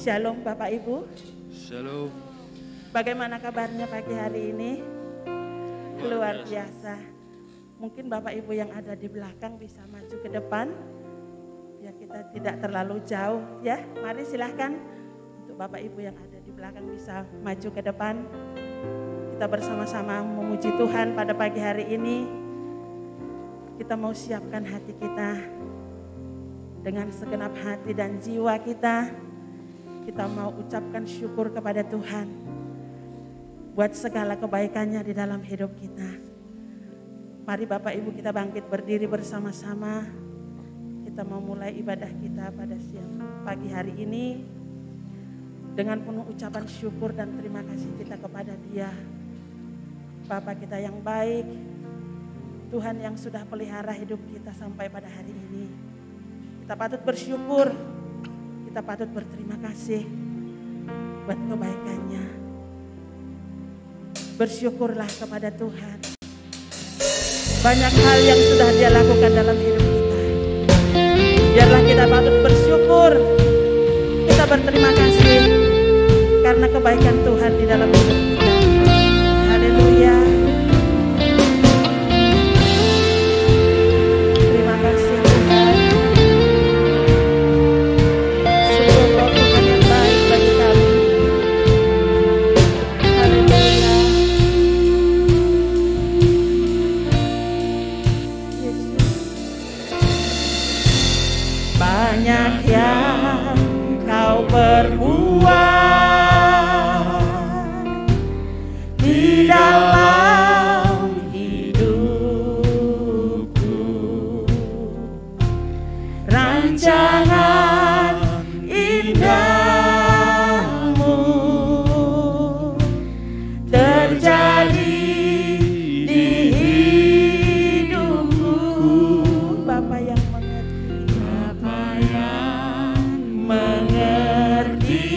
Shalom Bapak Ibu. Shalom. Bagaimana kabarnya pagi hari ini? Luar biasa. Mungkin Bapak Ibu yang ada di belakang bisa maju ke depan. Biar kita tidak terlalu jauh ya. Mari silahkan untuk Bapak Ibu yang ada di belakang bisa maju ke depan. Kita bersama-sama memuji Tuhan pada pagi hari ini. Kita mau siapkan hati kita dengan segenap hati dan jiwa kita. Kita mau ucapkan syukur kepada Tuhan buat segala kebaikannya di dalam hidup kita. Mari Bapak Ibu kita bangkit berdiri bersama-sama. Kita mau mulai ibadah kita pada siang pagi hari ini dengan penuh ucapan syukur dan terima kasih kita kepada Dia. Bapa kita yang baik, Tuhan yang sudah pelihara hidup kita sampai pada hari ini. Kita patut bersyukur, kita patut berterima kasih buat kebaikannya. Bersyukurlah kepada Tuhan. Banyak hal yang sudah Dia lakukan dalam hidup kita. Biarlah kita patut bersyukur, kita berterima kasih karena kebaikan Tuhan di dalam hidup kita. Haleluya. Terima kasih Tuhan. Sungguh Engkau Tuhan yang baik bagi kami. Haleluya. Yesus. Banyak yang Kau perbuat di dalam hidupku, rancangan indahmu terjadi di hidupku. Bapa yang mengerti,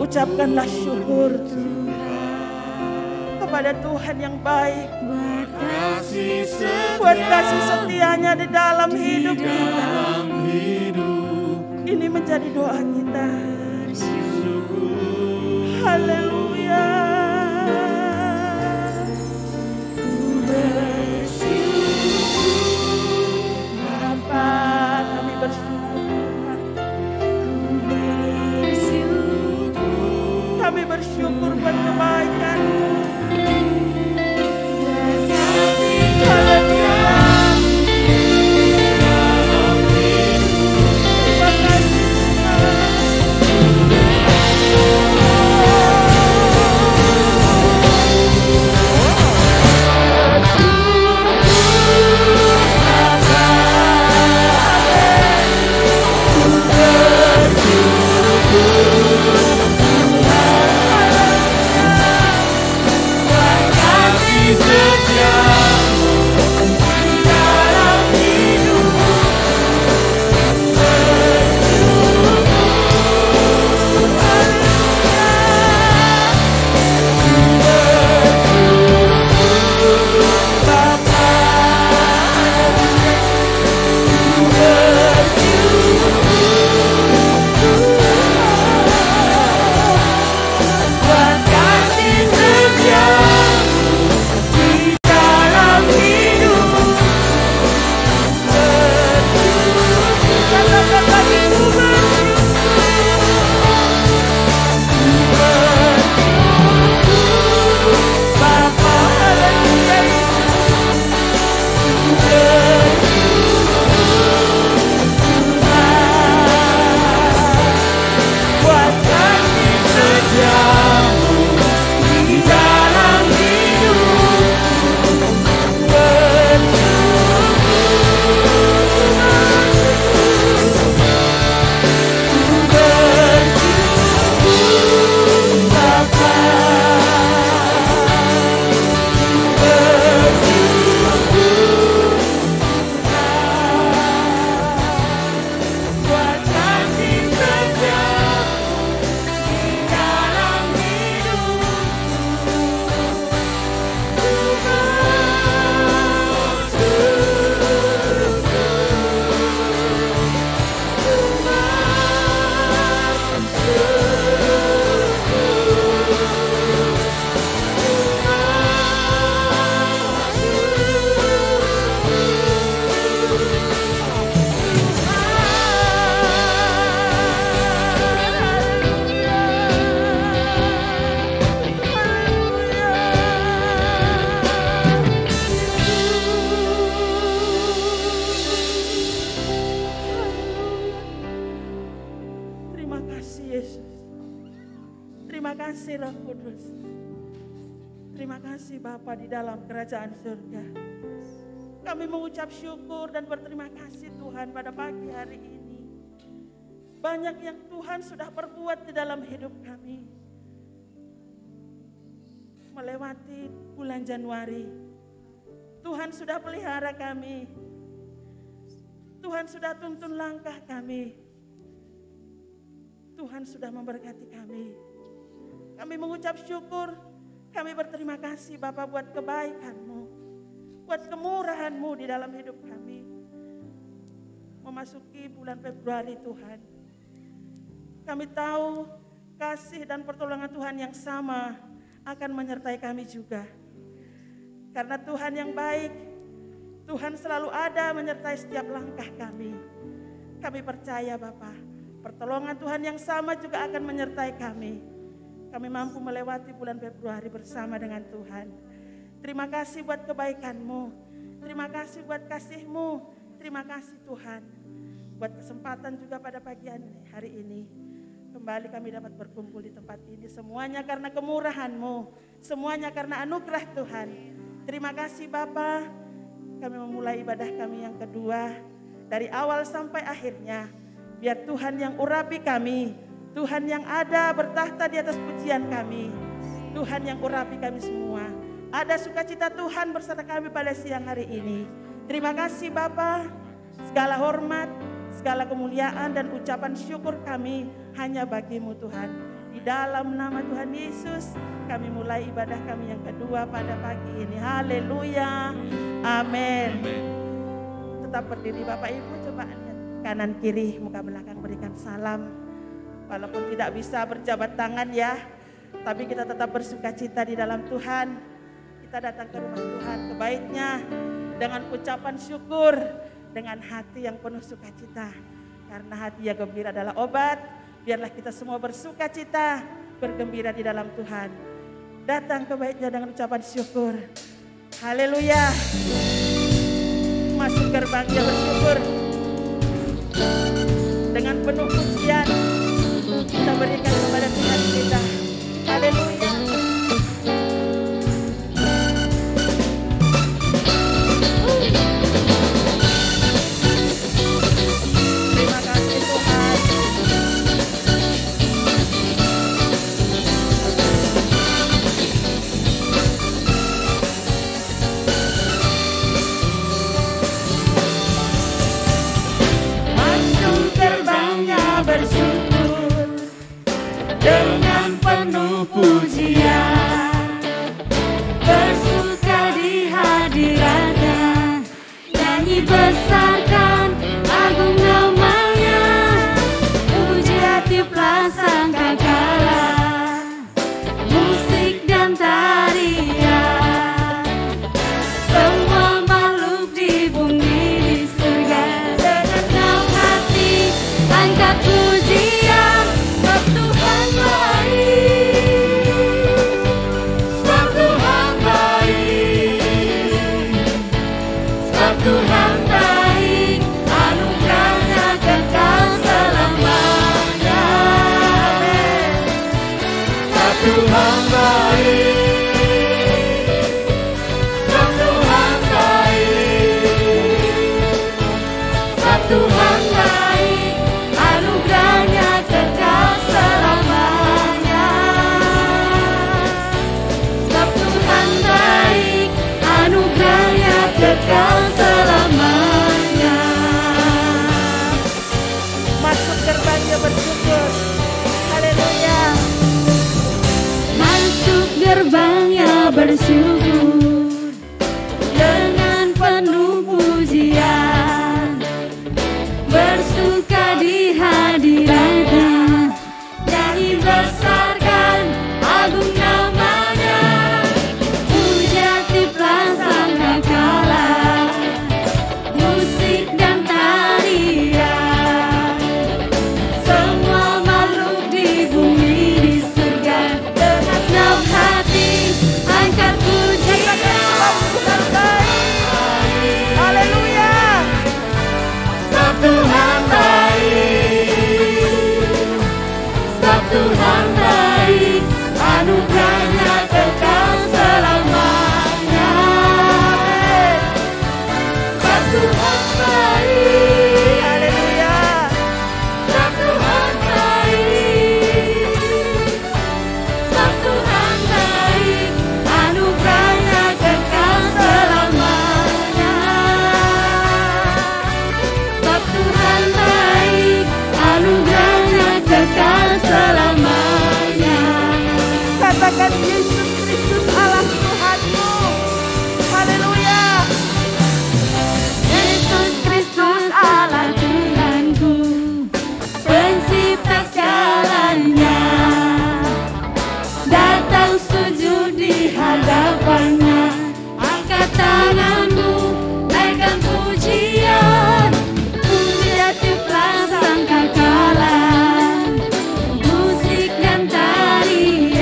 Ucapkanlah syukur kepada Tuhan yang baik, buat kasih setianya di dalam hidup kita. Ini menjadi doa kita. Haleluya. Bapa, kami bersyukur. Kami bersyukur buat kebaikan-Mu. Haleluya. Bapa di dalam kerajaan surga. Kami mengucap syukur dan berterima kasih Tuhan pada pagi hari ini. Banyak yang Tuhan sudah perbuat di dalam hidup kami. Melewati bulan Januari, Tuhan sudah pelihara kami. Tuhan sudah tuntun langkah kami. Tuhan sudah memberkati kami. Kami mengucap syukur. Kami berterima kasih Bapa buat kebaikan-Mu, buat kemurahan-Mu di dalam hidup kami. Memasuki bulan Februari Tuhan, kami tahu kasih dan pertolongan Tuhan yang sama akan menyertai kami juga. Karena Tuhan yang baik, Tuhan selalu ada menyertai setiap langkah kami. Kami percaya Bapa, pertolongan Tuhan yang sama juga akan menyertai kami. Kami mampu melewati bulan Februari bersama dengan Tuhan. Terima kasih buat kebaikan-Mu. Terima kasih buat kasih-Mu. Terima kasih Tuhan. Buat kesempatan juga pada pagi hari ini. Kembali kami dapat berkumpul di tempat ini. Semuanya karena kemurahan-Mu. Semuanya karena anugerah Tuhan. Terima kasih Bapa. Kami memulai ibadah kami yang kedua. Dari awal sampai akhirnya. Biar Tuhan yang urapi kami. Tuhan yang ada bertahta di atas pujian kami. Tuhan yang urapi kami semua. Ada sukacita Tuhan bersama kami pada siang hari ini. Terima kasih Bapa. Segala hormat, segala kemuliaan dan ucapan syukur kami hanya bagi-Mu Tuhan. Di dalam nama Tuhan Yesus, kami mulai ibadah kami yang kedua pada pagi ini. Haleluya. Amin. Tetap berdiri Bapak Ibu, coba kanan kiri, muka belakang berikan salam. Walaupun tidak bisa berjabat tangan ya, tapi kita tetap bersukacita di dalam Tuhan. Kita datang ke rumah Tuhan kebaiknya dengan ucapan syukur, dengan hati yang penuh sukacita. Karena hati yang gembira adalah obat. Biarlah kita semua bersukacita, bergembira di dalam Tuhan. Datang kebaiknya dengan ucapan syukur. Haleluya. Masuk gerbangnya bersyukur. Dengan penuh pujian kita berikan kepada Tuhan kita. Haleluya. Terima kasih Tuhan. Masuk gerbangnya bersyukur dengan penuh pujian, bersuka di hadiratnya, nyanyi besarkan agung namanya, puji hatilah sangkakala, musik dan tarian, semua makhluk di bumi di surga, dengan senang hati angkat pujian, sebab Tuhan baik, sebab Tuhan baik, sebab Tuhan baik, anugerahnya kekal selamanya. Sebab Tuhan baik, sebab Tuhan baik, sebab Tuhan baik, anugerahnya kekal selamanya. Sebab Tuhan baik, anugerahnya kekal selamanya. Masuk gerbangnya bersyukur. Haleluya. Masuk gerbangnya bersyukur dengan penuh pujian, bersuka di hadiratnya, nyanyi besarkan agung namanya, puji hatilah sangkakala, musik dan tarian, semua makhluk di bumi di surga, dengan senang hati angkat pujian. Haleluya. Sebab Tuhan baik, sebab Tuhan baik, anugerahnya kekal selamanya. Sebab Tuhan baik, Haleluya. sebab Tuhan baik, sebab Tuhan baik, anugerahnya kekal selamanya. Sebab Tuhan baik, anugerahnya kekal selamanya. Katakan Yesus Kristus Allah Tuhanmu. Haleluya. Yesus Kristus Allah Tuhanku, pencipta segalanya, datang sujud di hadapannya, angkat tanganmu, naikkan pujian, puji hatilah sangkakala, musik dan tarian,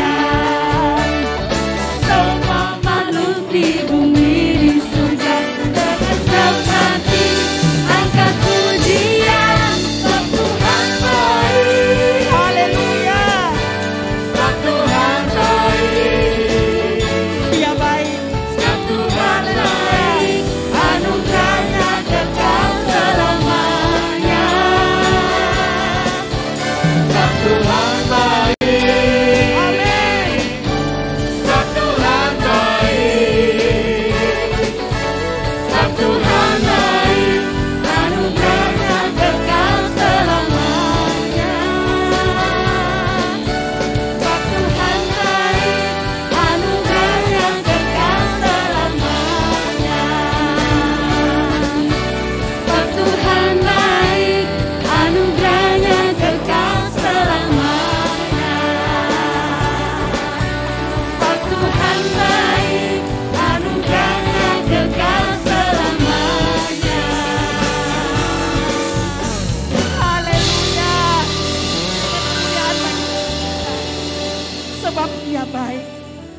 sebab Dia baik.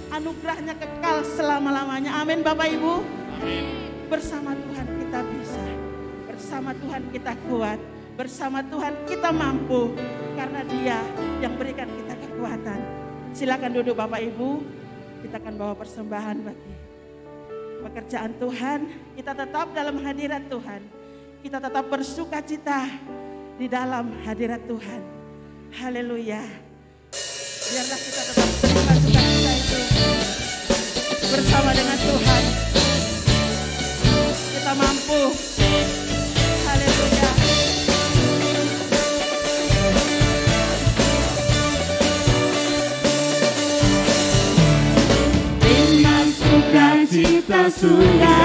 Anugerahnya kekal selama-lamanya. Amin Bapak Ibu. Amin. Bersama Tuhan kita bisa. Bersama Tuhan kita kuat. Bersama Tuhan kita mampu. Karena Dia yang berikan kita kekuatan. Silakan duduk Bapak Ibu. Kita akan bawa persembahan bagi pekerjaan Tuhan. Kita tetap dalam hadirat Tuhan. Kita tetap bersuka cita di dalam hadirat Tuhan. Haleluya. Biarlah kita tetap terima sukacita itu bersama dengan Tuhan. Kita mampu. Haleluya. Dengan sukacita surga,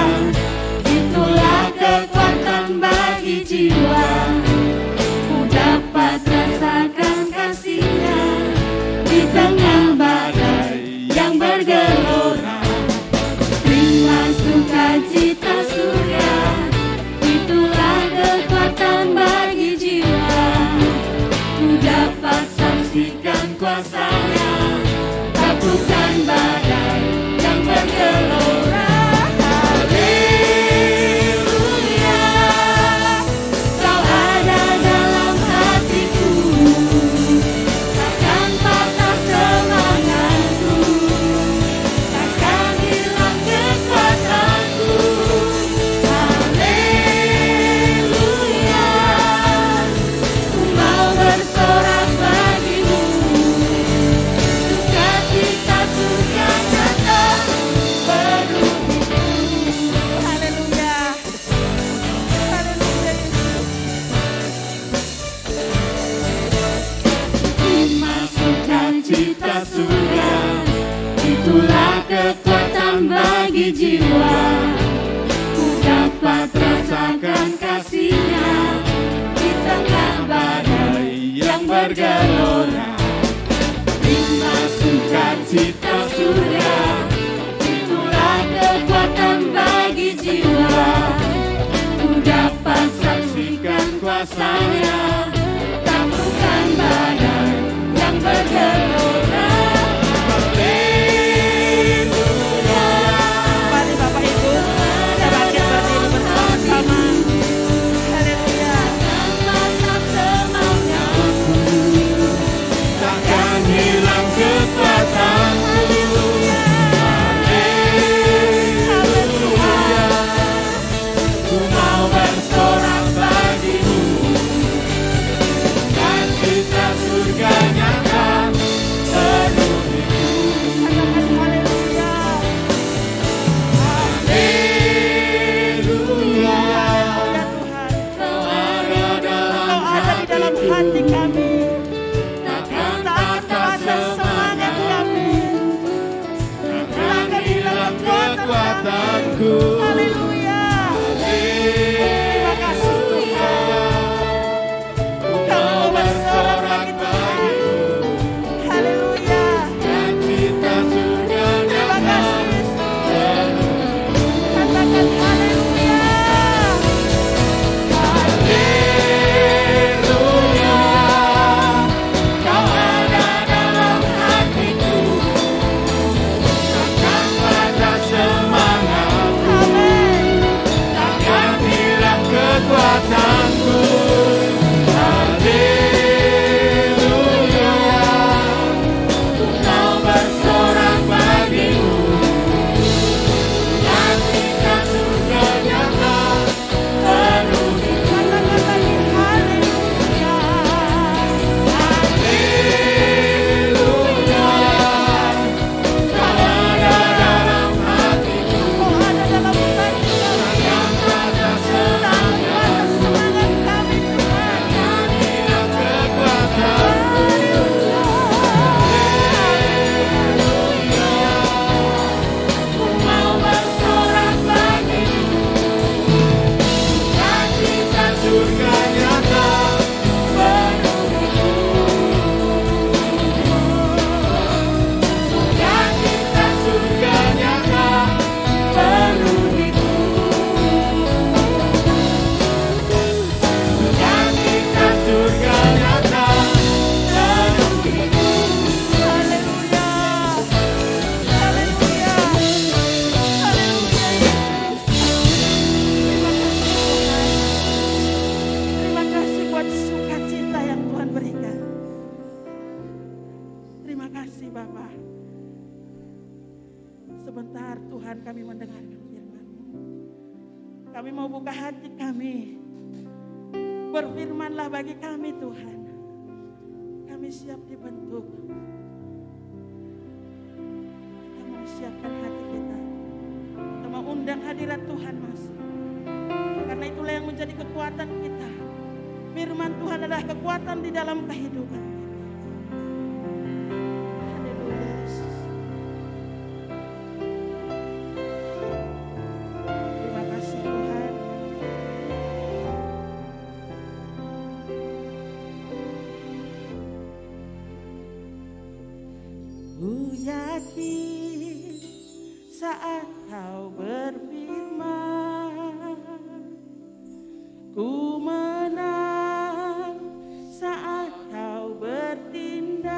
itulah kekuatan bagi jiwa. Ku dapat rasakan kasih-Nya di tengah badai yang bergelora. Terima sukacita surga, itulah kekuatan bagi jiwa. Ku dapat saksikan kuasa-Nya, taklukkan badai yang bergelora. Haleluya, Kau ada dalam hatiku, takkan patah semangatku, takkan hilang kekuatanku. Haleluya, ku mau bersorak bagimu, sukacita surga nyata penuhiku. Haleluya. Haleluya Yesus. Terima sukacita surga, itulah kekuatan bagi jiwa. Ku dapat rasakan kasih-Nya di tengah badai yang bergelora. Terima sukacita surga, itulah kekuatan bagi jiwa. Ku dapat saksikan kuasa-Nya, taklukkan badai yang bergelora. Haleluya, Mari Bapak Ibu, kita bangkit berdiri bersama-sama. Haleluya. patah semangatku, Takkan hilang kekuatanku. Haleluya. Ku mau bersorak bagimu, dan cita surga nyata penuhiku. Katakan haleluya. Haleluya. Ya Tuhan, Kau Ada dalam Kau ada di dalam hati kami. takkan Tak patah ada semangat kami. takkan hilang kekuatanku. Haleluya. Terima kasih Tuhan. Kau bersorak bagi Tuhan. Haleluya. Dan cita surga Terima nyata kasih Yesus. Katakan haleluya. Haleluya. Kau ada dalam hatiku, takkan patah semangatku. Amin. kasih Bapa. Sebentar Tuhan kami mendengarkan firman-Mu. Kami mau buka hati kami. Berfirmanlah bagi kami Tuhan. Kami siap dibentuk. Kita mau siapkan hati kita. Kita mau undang hadirat Tuhan masuk. Karena itulah yang menjadi kekuatan kita. Firman Tuhan adalah kekuatan di dalam kehidupan kita. Haleluya Yesus. Terima kasih Tuhan. Ku yakin saat Kau berfirman, ku menang saat Kau bertindak.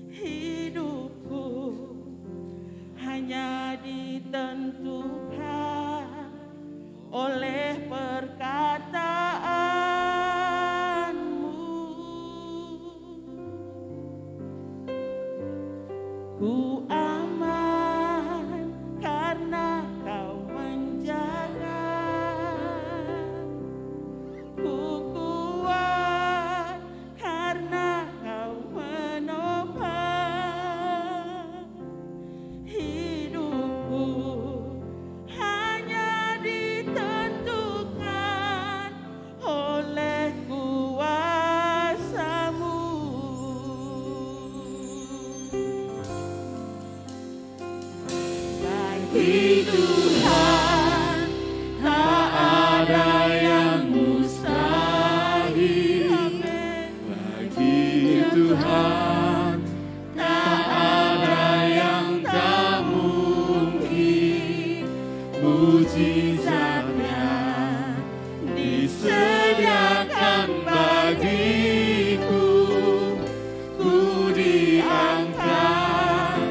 Hidupku hanya ditentukan oleh perkataan-Mu. Ku aman karena Kau menjaga. Ku kuat karena Kau menopang. Hidupku hanya ditentukan oleh kuasa-Mu. Bagi Tuhan tak ada yang mustahil. Bagi Tuhan tak ada yang tak mungkin. Mujizatnya disediakan bagiku. Ku diangkat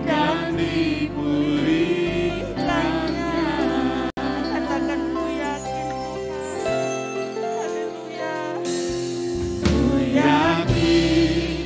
dan dipulihkannya. Katakan ku yakin Tuhan. Haleluya. Ku yakin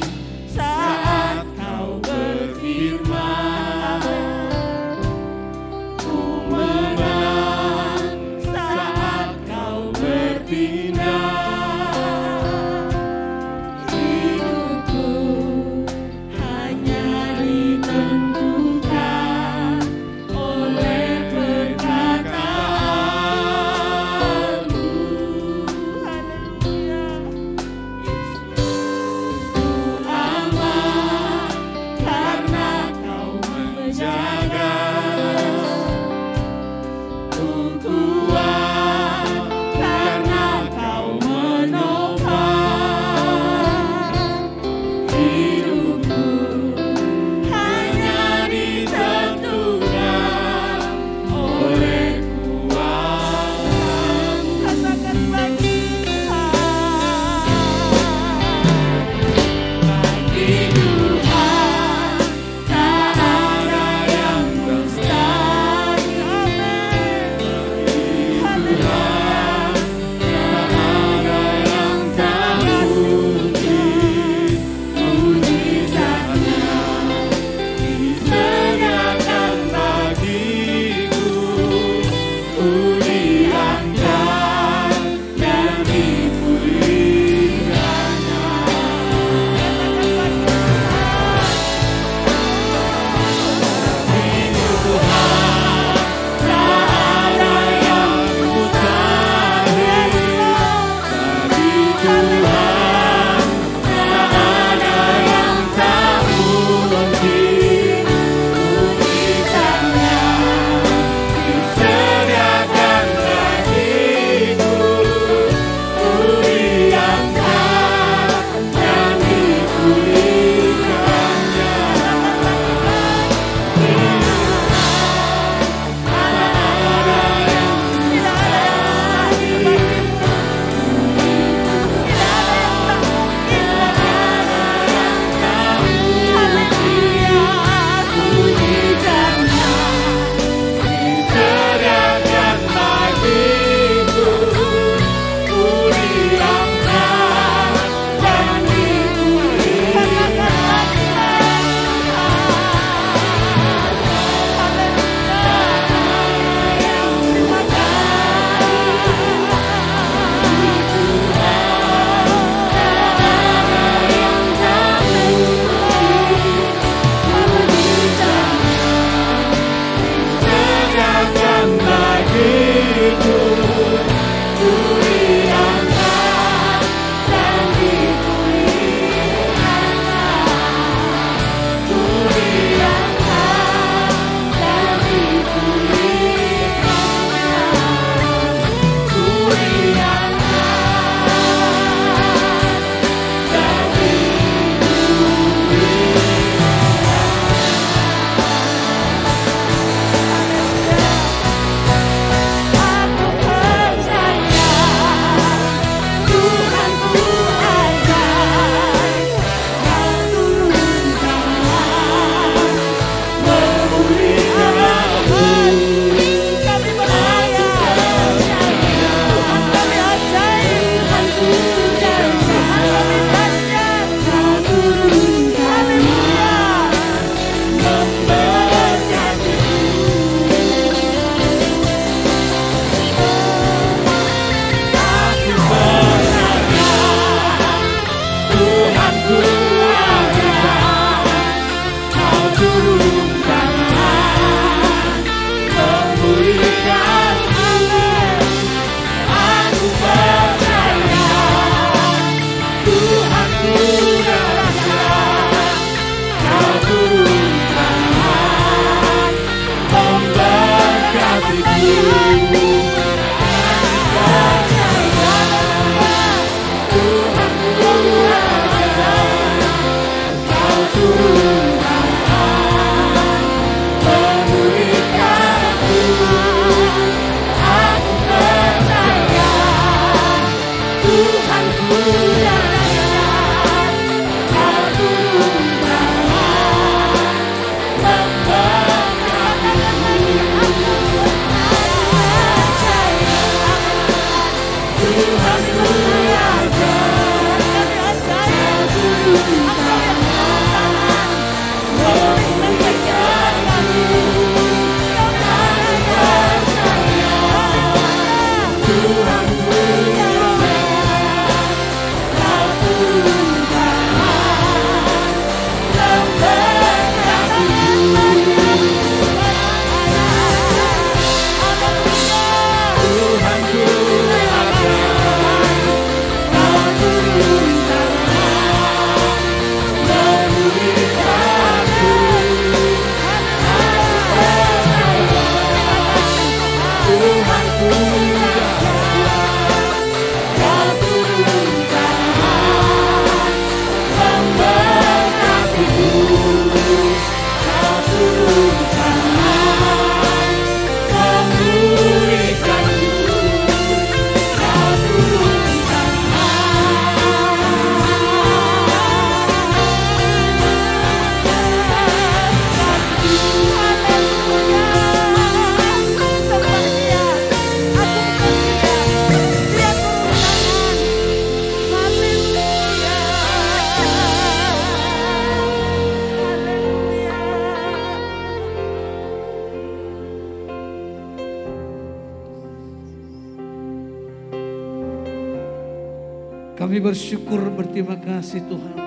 Kami bersyukur berterima kasih Tuhan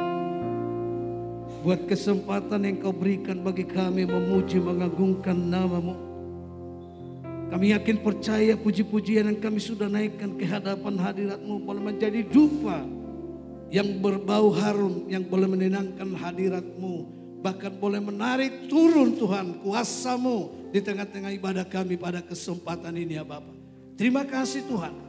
buat kesempatan yang Kau berikan bagi kami memuji mengagungkan nama-Mu. Kami yakin percaya puji-pujian yang kami sudah naikkan ke hadapan hadirat-Mu boleh menjadi dupa yang berbau harum, yang boleh menenangkan hadirat-Mu, bahkan boleh menarik turun Tuhan kuasa-Mu di tengah-tengah ibadah kami pada kesempatan ini ya Bapa. Terima kasih Tuhan.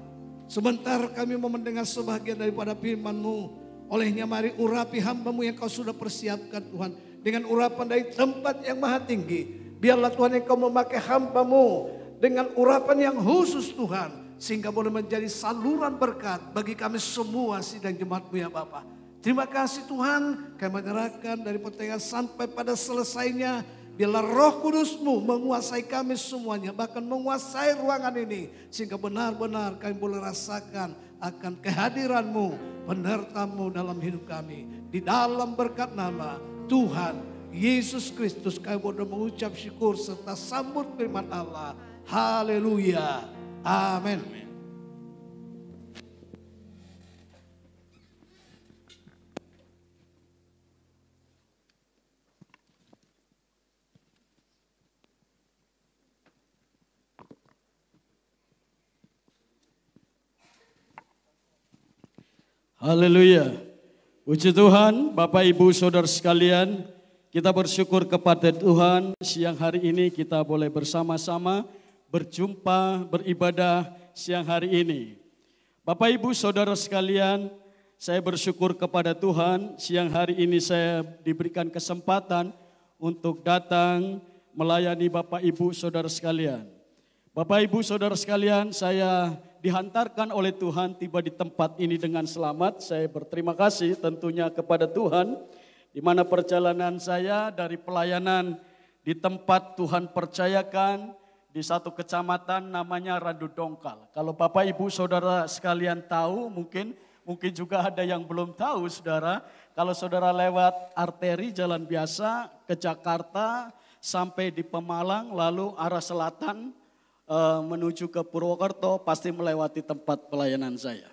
Sebentar kami mau mendengar sebagian daripada firman-Mu. Olehnya mari urapi hamba-Mu yang Kau sudah persiapkan Tuhan. Dengan urapan dari tempat yang maha tinggi. Biarlah Tuhan yang Kau memakai hamba-Mu dengan urapan yang khusus Tuhan. Sehingga boleh menjadi saluran berkat bagi kami semua sidang jemaat-Mu ya Bapa. Terima kasih Tuhan. Kami menyerahkan dari pertengahan sampai pada selesainya. Biarlah Roh Kudus-Mu menguasai kami semuanya, bahkan menguasai ruangan ini. Sehingga benar-benar kami boleh rasakan akan kehadiran-Mu, penyerta-Mu dalam hidup kami. Di dalam berkat nama Tuhan Yesus Kristus kami boleh mengucap syukur serta sambut firman Allah. Haleluya. Amin. Haleluya. Puji Tuhan, Bapak Ibu Saudara sekalian, kita bersyukur kepada Tuhan siang hari ini kita boleh bersama-sama berjumpa, beribadah siang hari ini. Bapak Ibu Saudara sekalian, saya bersyukur kepada Tuhan siang hari ini saya diberikan kesempatan untuk datang melayani Bapak Ibu Saudara sekalian. Bapak Ibu Saudara sekalian, saya dihantarkan oleh Tuhan tiba di tempat ini dengan selamat. Saya berterima kasih tentunya kepada Tuhan di mana perjalanan saya dari pelayanan di tempat Tuhan percayakan di satu kecamatan namanya Randu Dongkal. Kalau Bapak Ibu Saudara sekalian tahu, mungkin juga ada yang belum tahu Saudara, kalau Saudara lewat arteri jalan biasa ke Jakarta sampai di Pemalang lalu arah selatan menuju ke Purwokerto pasti melewati tempat pelayanan saya.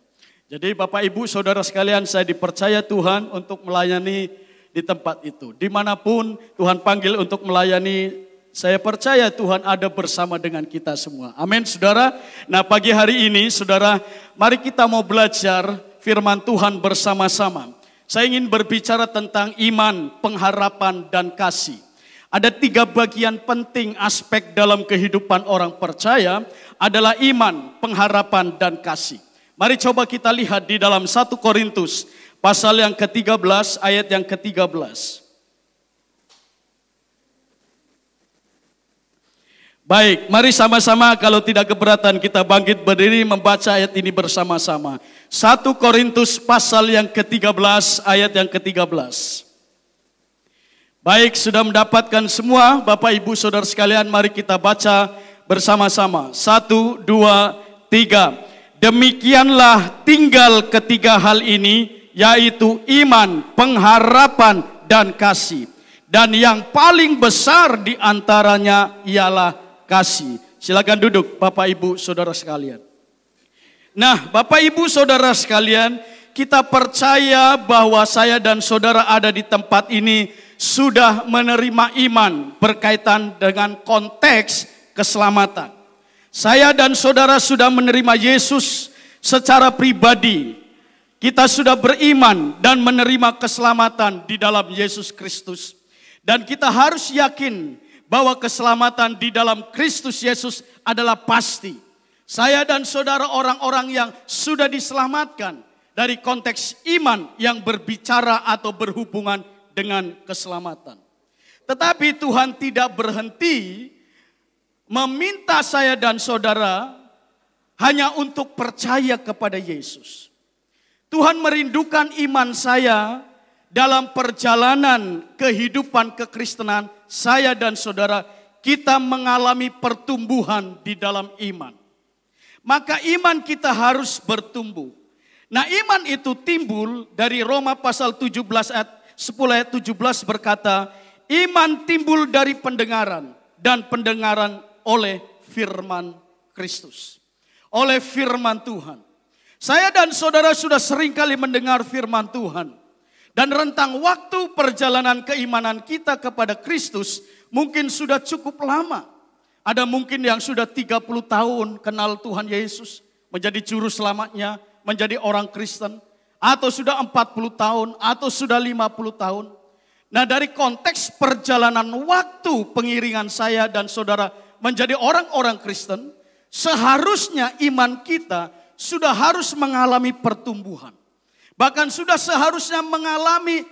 Jadi Bapak Ibu Saudara sekalian, saya dipercaya Tuhan untuk melayani di tempat itu. Dimanapun Tuhan panggil untuk melayani, saya percaya Tuhan ada bersama dengan kita semua. Amin Saudara. Nah pagi hari ini Saudara, mari kita mau belajar firman Tuhan bersama-sama. Saya ingin berbicara tentang iman, pengharapan, dan kasih. Ada 3 bagian penting aspek dalam kehidupan orang percaya adalah iman, pengharapan, dan kasih. Mari coba kita lihat di dalam 1 Korintus pasal yang ke-13 ayat yang ke-13. Baik, mari sama-sama kalau tidak keberatan kita bangkit berdiri membaca ayat ini bersama-sama. 1 Korintus pasal yang ke-13 ayat yang ke-13. Baik, sudah mendapatkan semua Bapak Ibu Saudara sekalian, mari kita baca bersama-sama. 1, 2, 3. Demikianlah tinggal ketiga hal ini, yaitu iman, pengharapan, dan kasih. Dan yang paling besar di antaranya ialah kasih. Silakan duduk Bapak Ibu Saudara sekalian. Nah, Bapak Ibu Saudara sekalian, kita percaya bahwa saya dan saudara ada di tempat ini sudah menerima iman berkaitan dengan konteks keselamatan. Saya dan saudara sudah menerima Yesus secara pribadi. Kita sudah beriman dan menerima keselamatan di dalam Yesus Kristus. Dan kita harus yakin bahwa keselamatan di dalam Kristus Yesus adalah pasti. Saya dan saudara orang-orang yang sudah diselamatkan dari konteks iman yang berbicara atau berhubungan dengan keselamatan. Tetapi Tuhan tidak berhenti meminta saya dan saudara hanya untuk percaya kepada Yesus. Tuhan merindukan iman saya dalam perjalanan kehidupan kekristenan saya dan saudara, kita mengalami pertumbuhan di dalam iman. Maka iman kita harus bertumbuh. Nah iman itu timbul dari Roma pasal 17 ayat 10 ayat 17 berkata, iman timbul dari pendengaran dan pendengaran oleh firman Kristus. Oleh firman Tuhan. Saya dan saudara sudah seringkali mendengar firman Tuhan. Dan rentang waktu perjalanan keimanan kita kepada Kristus mungkin sudah cukup lama. Ada mungkin yang sudah 30 tahun kenal Tuhan Yesus, menjadi juru selamatnya, menjadi orang Kristen. Atau sudah 40 tahun, atau sudah 50 tahun. Nah, dari konteks perjalanan waktu pengiringan saya dan saudara menjadi orang-orang Kristen, seharusnya iman kita sudah harus mengalami pertumbuhan. Bahkan sudah seharusnya mengalami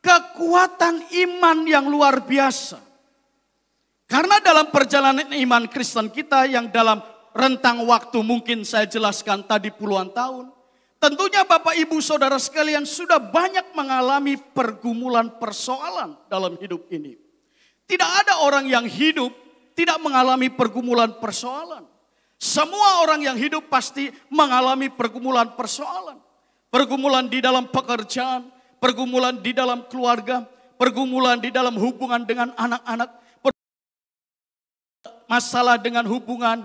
kekuatan iman yang luar biasa. Karena dalam perjalanan iman Kristen kita yang dalam rentang waktu mungkin saya jelaskan tadi puluhan tahun, tentunya Bapak Ibu Saudara sekalian sudah banyak mengalami pergumulan persoalan dalam hidup ini. Tidak ada orang yang hidup tidak mengalami pergumulan persoalan. Semua orang yang hidup pasti mengalami pergumulan persoalan. Pergumulan di dalam pekerjaan, pergumulan di dalam keluarga, pergumulan di dalam hubungan dengan anak-anak, masalah dengan hubungan,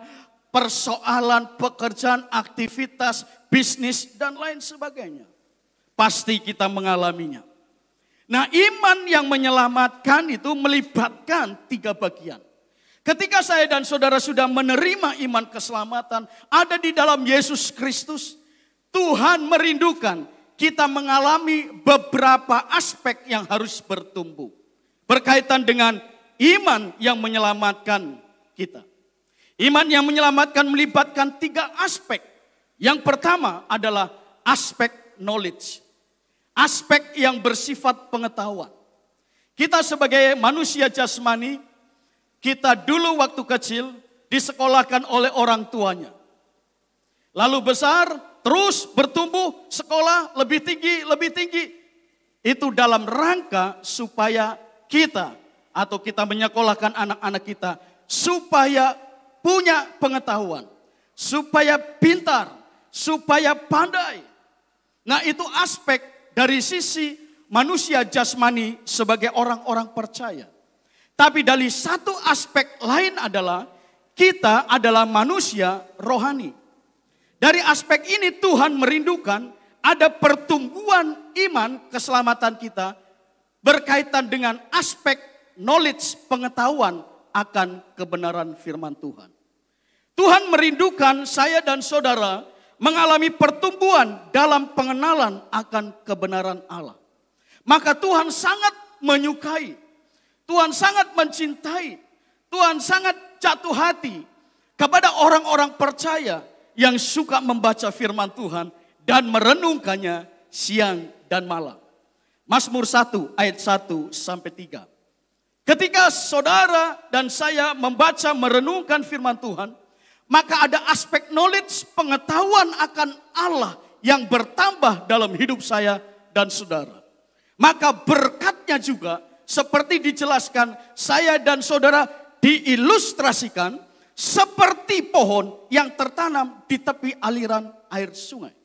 persoalan, pekerjaan, aktivitas, bisnis, dan lain sebagainya. Pasti kita mengalaminya. Nah, iman yang menyelamatkan itu melibatkan 3 bagian. Ketika saya dan saudara sudah menerima iman keselamatan, ada di dalam Yesus Kristus, Tuhan merindukan kita mengalami beberapa aspek yang harus bertumbuh. Berkaitan dengan iman yang menyelamatkan kita. Iman yang menyelamatkan melibatkan 3 aspek. Yang pertama adalah aspek knowledge. Aspek yang bersifat pengetahuan. Kita sebagai manusia jasmani, kita dulu waktu kecil disekolahkan oleh orang tuanya. Lalu besar, terus bertumbuh, sekolah lebih tinggi, lebih tinggi. Itu dalam rangka supaya kita atau kita menyekolahkan anak-anak kita supaya punya pengetahuan, supaya pintar, supaya pandai. Nah, itu aspek dari sisi manusia jasmani sebagai orang-orang percaya. Tapi dari satu aspek lain adalah kita adalah manusia rohani. Dari aspek ini Tuhan merindukan ada pertumbuhan iman keselamatan kita berkaitan dengan aspek knowledge, pengetahuan akan kebenaran firman Tuhan. Tuhan merindukan saya dan saudara mengalami pertumbuhan dalam pengenalan akan kebenaran Allah. Maka Tuhan sangat menyukai, Tuhan sangat mencintai, Tuhan sangat jatuh hati kepada orang-orang percaya yang suka membaca firman Tuhan dan merenungkannya siang dan malam. Mazmur 1 ayat 1 sampai 3. Ketika saudara dan saya membaca merenungkan firman Tuhan, maka ada aspek knowledge, pengetahuan akan Allah yang bertambah dalam hidup saya dan saudara. Maka berkatnya juga seperti dijelaskan, saya dan saudara diilustrasikan seperti pohon yang tertanam di tepi aliran air sungai.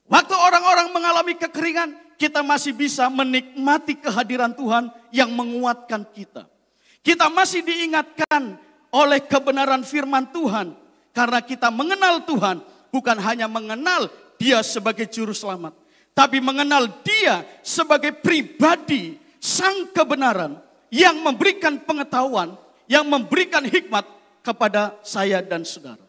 Waktu orang-orang mengalami kekeringan, kita masih bisa menikmati kehadiran Tuhan yang menguatkan kita. Kita masih diingatkan oleh kebenaran firman Tuhan. Karena kita mengenal Tuhan, bukan hanya mengenal Dia sebagai juru selamat, tapi mengenal Dia sebagai pribadi, sang kebenaran yang memberikan pengetahuan, yang memberikan hikmat kepada saya dan saudara.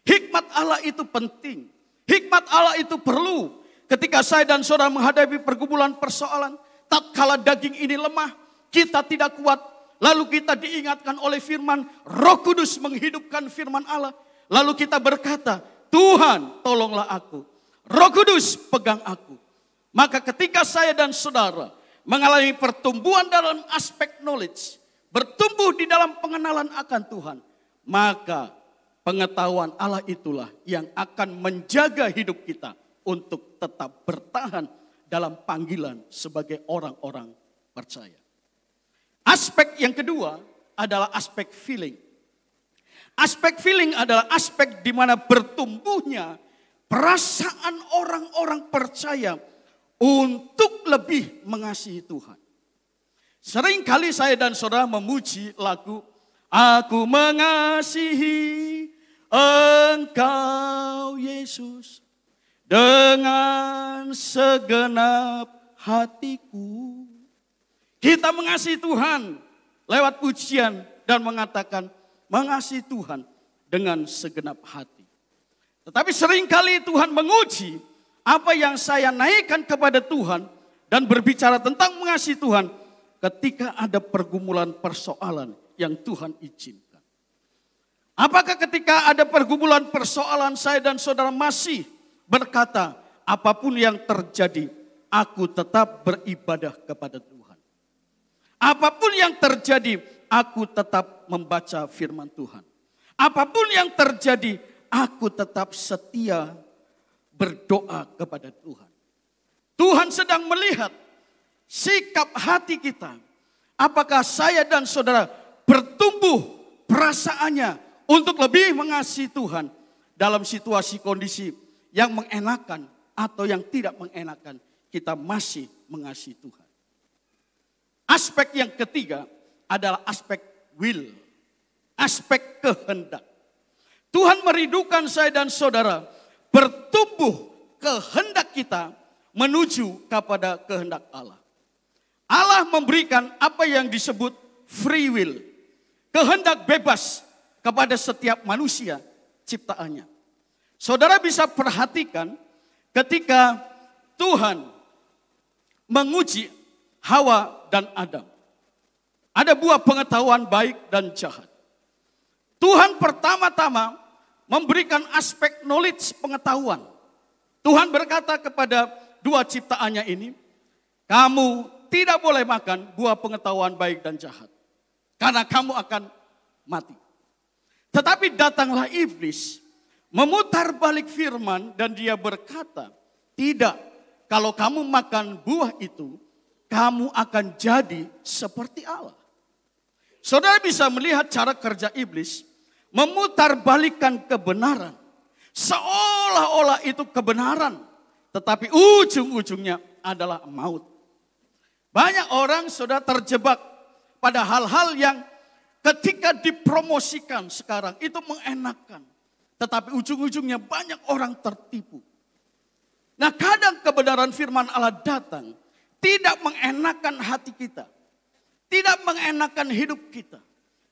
Hikmat Allah itu penting. Hikmat Allah itu perlu. Ketika saya dan saudara menghadapi pergumulan persoalan, tatkala daging ini lemah, kita tidak kuat, lalu kita diingatkan oleh firman, Roh Kudus menghidupkan firman Allah. Lalu kita berkata, Tuhan tolonglah aku. Roh Kudus pegang aku. Maka ketika saya dan saudara mengalami pertumbuhan dalam aspek knowledge, bertumbuh di dalam pengenalan akan Tuhan, maka pengetahuan Allah itulah yang akan menjaga hidup kita untuk tetap bertahan dalam panggilan sebagai orang-orang percaya. Aspek yang kedua adalah aspek feeling. Aspek feeling adalah aspek di mana bertumbuhnya perasaan orang-orang percaya untuk lebih mengasihi Tuhan. Seringkali saya dan saudara memuji lagu Aku mengasihi Engkau Yesus dengan segenap hatiku. Kita mengasihi Tuhan lewat pujian dan mengatakan mengasihi Tuhan dengan segenap hati. Tetapi seringkali Tuhan menguji apa yang saya naikkan kepada Tuhan dan berbicara tentang mengasihi Tuhan ketika ada pergumulan persoalan yang Tuhan izinkan. Apakah ketika ada pergumulan persoalan saya dan saudara masih berkata, apapun yang terjadi, aku tetap beribadah kepada Tuhan. Apapun yang terjadi, aku tetap membaca firman Tuhan. Apapun yang terjadi, aku tetap setia berdoa kepada Tuhan. Tuhan sedang melihat sikap hati kita. Apakah saya dan saudara bertumbuh perasaannya untuk lebih mengasihi Tuhan dalam situasi kondisi yang mengenakan atau yang tidak mengenakan, kita masih mengasihi Tuhan. Aspek yang ketiga adalah aspek will, aspek kehendak. Tuhan merindukan saya dan saudara bertumbuh kehendak kita menuju kepada kehendak Allah. Allah memberikan apa yang disebut free will, kehendak bebas kepada setiap manusia ciptaannya. Saudara bisa perhatikan ketika Tuhan menguji Hawa dan Adam. Ada buah pengetahuan baik dan jahat. Tuhan pertama-tama memberikan aspek knowledge, pengetahuan. Tuhan berkata kepada dua ciptaannya ini, kamu tidak boleh makan buah pengetahuan baik dan jahat, karena kamu akan mati. Tetapi datanglah iblis, memutar balik firman dan dia berkata, tidak, kalau kamu makan buah itu, kamu akan jadi seperti Allah. Saudara bisa melihat cara kerja iblis, memutar balikan kebenaran. Seolah-olah itu kebenaran, tetapi ujung-ujungnya adalah maut. Banyak orang sudah terjebak pada hal-hal yang ketika dipromosikan sekarang itu mengenakan. Tetapi ujung-ujungnya banyak orang tertipu. Nah, kadang kebenaran firman Allah datang tidak mengenakan hati kita. Tidak mengenakan hidup kita.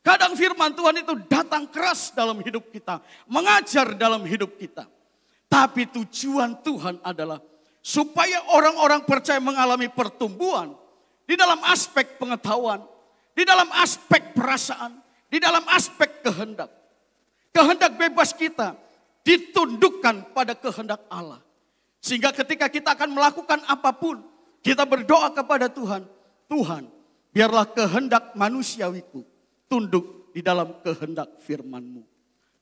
Kadang firman Tuhan itu datang keras dalam hidup kita. Mengajar dalam hidup kita. Tapi tujuan Tuhan adalah supaya orang-orang percaya mengalami pertumbuhan. Di dalam aspek pengetahuan. Di dalam aspek perasaan. Di dalam aspek kehendak. Kehendak bebas kita ditundukkan pada kehendak Allah. Sehingga ketika kita akan melakukan apapun, kita berdoa kepada Tuhan. Tuhan, biarlah kehendak manusiawiku tunduk di dalam kehendak firman-Mu.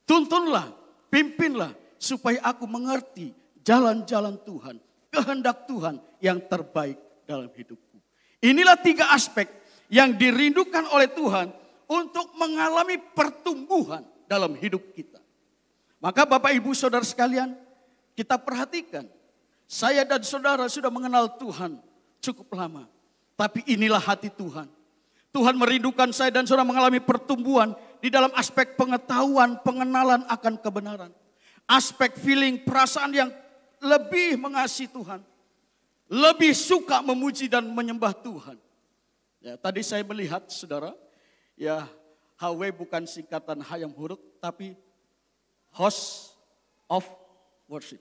Tuntunlah, pimpinlah supaya aku mengerti jalan-jalan Tuhan, kehendak Tuhan yang terbaik dalam hidupku. Inilah 3 aspek yang dirindukan oleh Tuhan untuk mengalami pertumbuhan dalam hidup kita. Maka Bapak Ibu Saudara sekalian, kita perhatikan. Saya dan saudara sudah mengenal Tuhan cukup lama. Tapi inilah hati Tuhan. Tuhan merindukan saya dan saudara mengalami pertumbuhan di dalam aspek pengetahuan, pengenalan akan kebenaran. Aspek feeling, perasaan yang lebih mengasihi Tuhan. Lebih suka memuji dan menyembah Tuhan. Ya, tadi saya melihat saudara, ya HW bukan singkatan H yang huruf, tapi host of worship.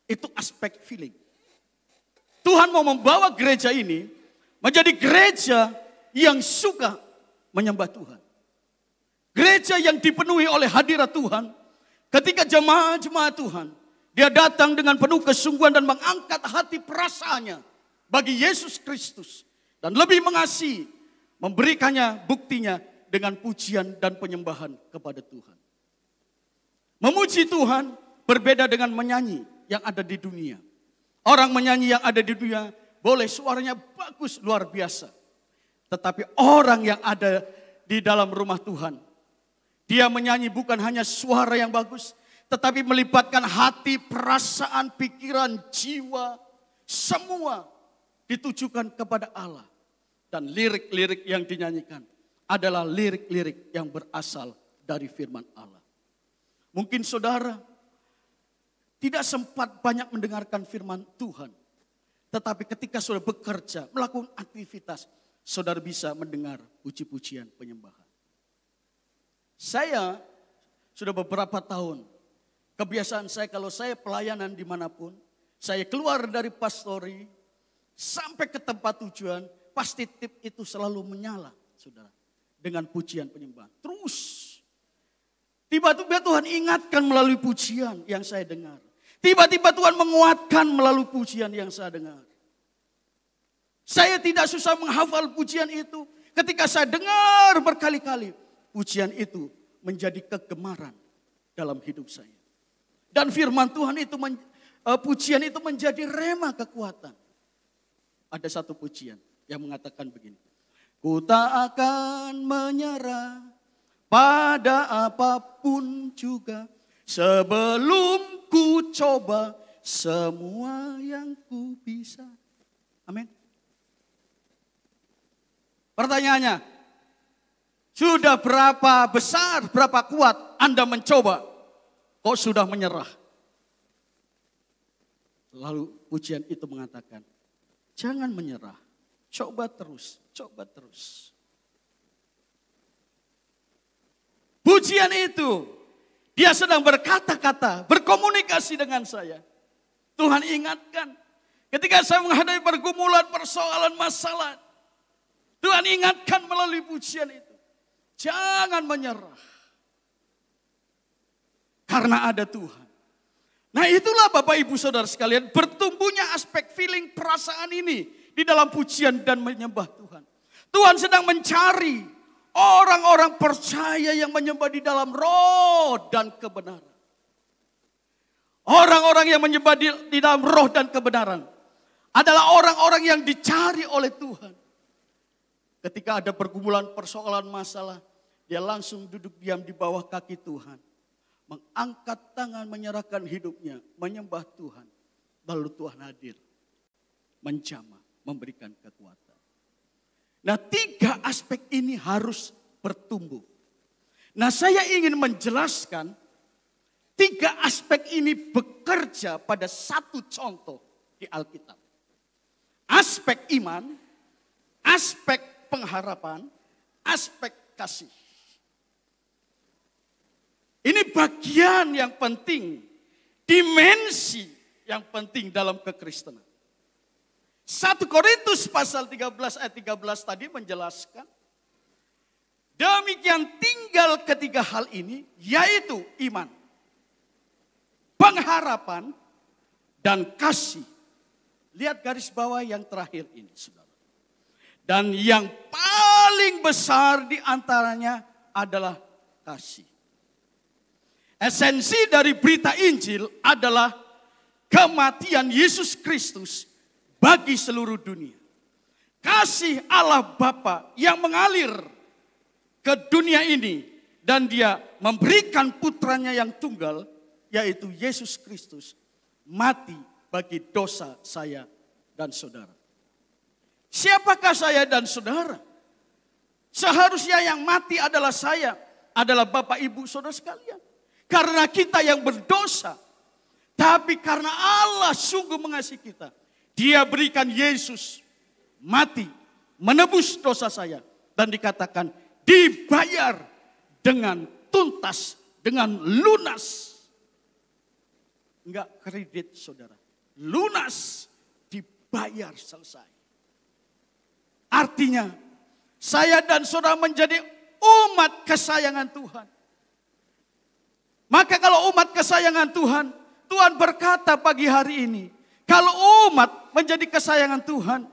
Itu aspek feeling. Tuhan mau membawa gereja ini menjadi gereja yang suka menyembah Tuhan. Gereja yang dipenuhi oleh hadirat Tuhan. Ketika jemaat-jemaat Tuhan, dia datang dengan penuh kesungguhan dan mengangkat hati perasaannya bagi Yesus Kristus. Dan lebih mengasihi, memberikannya buktinya dengan pujian dan penyembahan kepada Tuhan. Memuji Tuhan berbeda dengan menyanyi yang ada di dunia. Orang menyanyi yang ada di dunia boleh suaranya bagus luar biasa. Tetapi orang yang ada di dalam rumah Tuhan, dia menyanyi bukan hanya suara yang bagus, tetapi melibatkan hati, perasaan, pikiran, jiwa, semua ditujukan kepada Allah. Dan lirik-lirik yang dinyanyikan adalah lirik-lirik yang berasal dari firman Allah. Mungkin saudara tidak sempat banyak mendengarkan firman Tuhan. Tetapi ketika saudara bekerja, melakukan aktivitas, saudara bisa mendengar puji-pujian penyembahan. Saya sudah beberapa tahun, kebiasaan saya kalau saya pelayanan dimanapun, saya keluar dari pastori, sampai ke tempat tujuan, pasti tip itu selalu menyala, saudara. Dengan pujian penyembahan. Terus, tiba-tiba Tuhan ingatkan melalui pujian yang saya dengar. Tiba-tiba Tuhan menguatkan melalui pujian yang saya dengar. Saya tidak susah menghafal pujian itu. Ketika saya dengar berkali-kali, pujian itu menjadi kegemaran dalam hidup saya. Dan firman Tuhan itu, pujian itu menjadi rema kekuatan. Ada satu pujian yang mengatakan begini. Ku tak akan menyerah pada apapun juga sebelum ku coba semua yang ku bisa. Amin. Pertanyaannya, sudah berapa besar, berapa kuat Anda mencoba? Kok sudah menyerah? Lalu pujian itu mengatakan, jangan menyerah, coba terus, coba terus. Pujian itu, dia sedang berkata-kata, berkomunikasi dengan saya. Tuhan ingatkan, ketika saya menghadapi pergumulan, persoalan, masalah, Tuhan ingatkan melalui pujian itu. Jangan menyerah. Karena ada Tuhan. Nah itulah Bapak Ibu Saudara sekalian, bertumbuhnya aspek feeling perasaan ini di dalam pujian dan menyembah Tuhan. Tuhan sedang mencari orang-orang percaya yang menyembah di dalam roh dan kebenaran. Orang-orang yang menyembah di dalam roh dan kebenaran adalah orang-orang yang dicari oleh Tuhan. Ketika ada pergumulan, persoalan, masalah, dia langsung duduk diam di bawah kaki Tuhan. Mengangkat tangan, menyerahkan hidupnya, menyembah Tuhan. Lalu Tuhan hadir, menjamah, memberikan kekuatan. Nah 3 aspek ini harus bertumbuh. Nah saya ingin menjelaskan 3 aspek ini bekerja pada satu contoh di Alkitab. Aspek iman, aspek pengharapan, aspek kasih. Ini bagian yang penting, dimensi yang penting dalam kekristenan. 1 Korintus pasal 13 ayat 13 tadi menjelaskan, demikian tinggal ketiga hal ini, yaitu iman, pengharapan, dan kasih. Lihat garis bawah yang terakhir ini, saudara. Dan yang paling besar di antaranya adalah kasih. Esensi dari berita Injil adalah kematian Yesus Kristus bagi seluruh dunia. Kasih Allah Bapa yang mengalir ke dunia ini dan dia memberikan putranya yang tunggal, yaitu Yesus Kristus, mati bagi dosa saya dan saudara. Siapakah saya dan saudara? Seharusnya yang mati adalah saya, adalah Bapak Ibu Saudara sekalian. Karena kita yang berdosa. Tapi karena Allah sungguh mengasihi kita, Dia berikan Yesus mati, menebus dosa saya. Dan dikatakan dibayar dengan tuntas, dengan lunas. Enggak kredit saudara. Lunas, dibayar selesai. Artinya saya dan saudara menjadi umat kesayangan Tuhan. Maka kalau umat kesayangan Tuhan, Tuhan berkata pagi hari ini, kalau umat menjadi kesayangan Tuhan,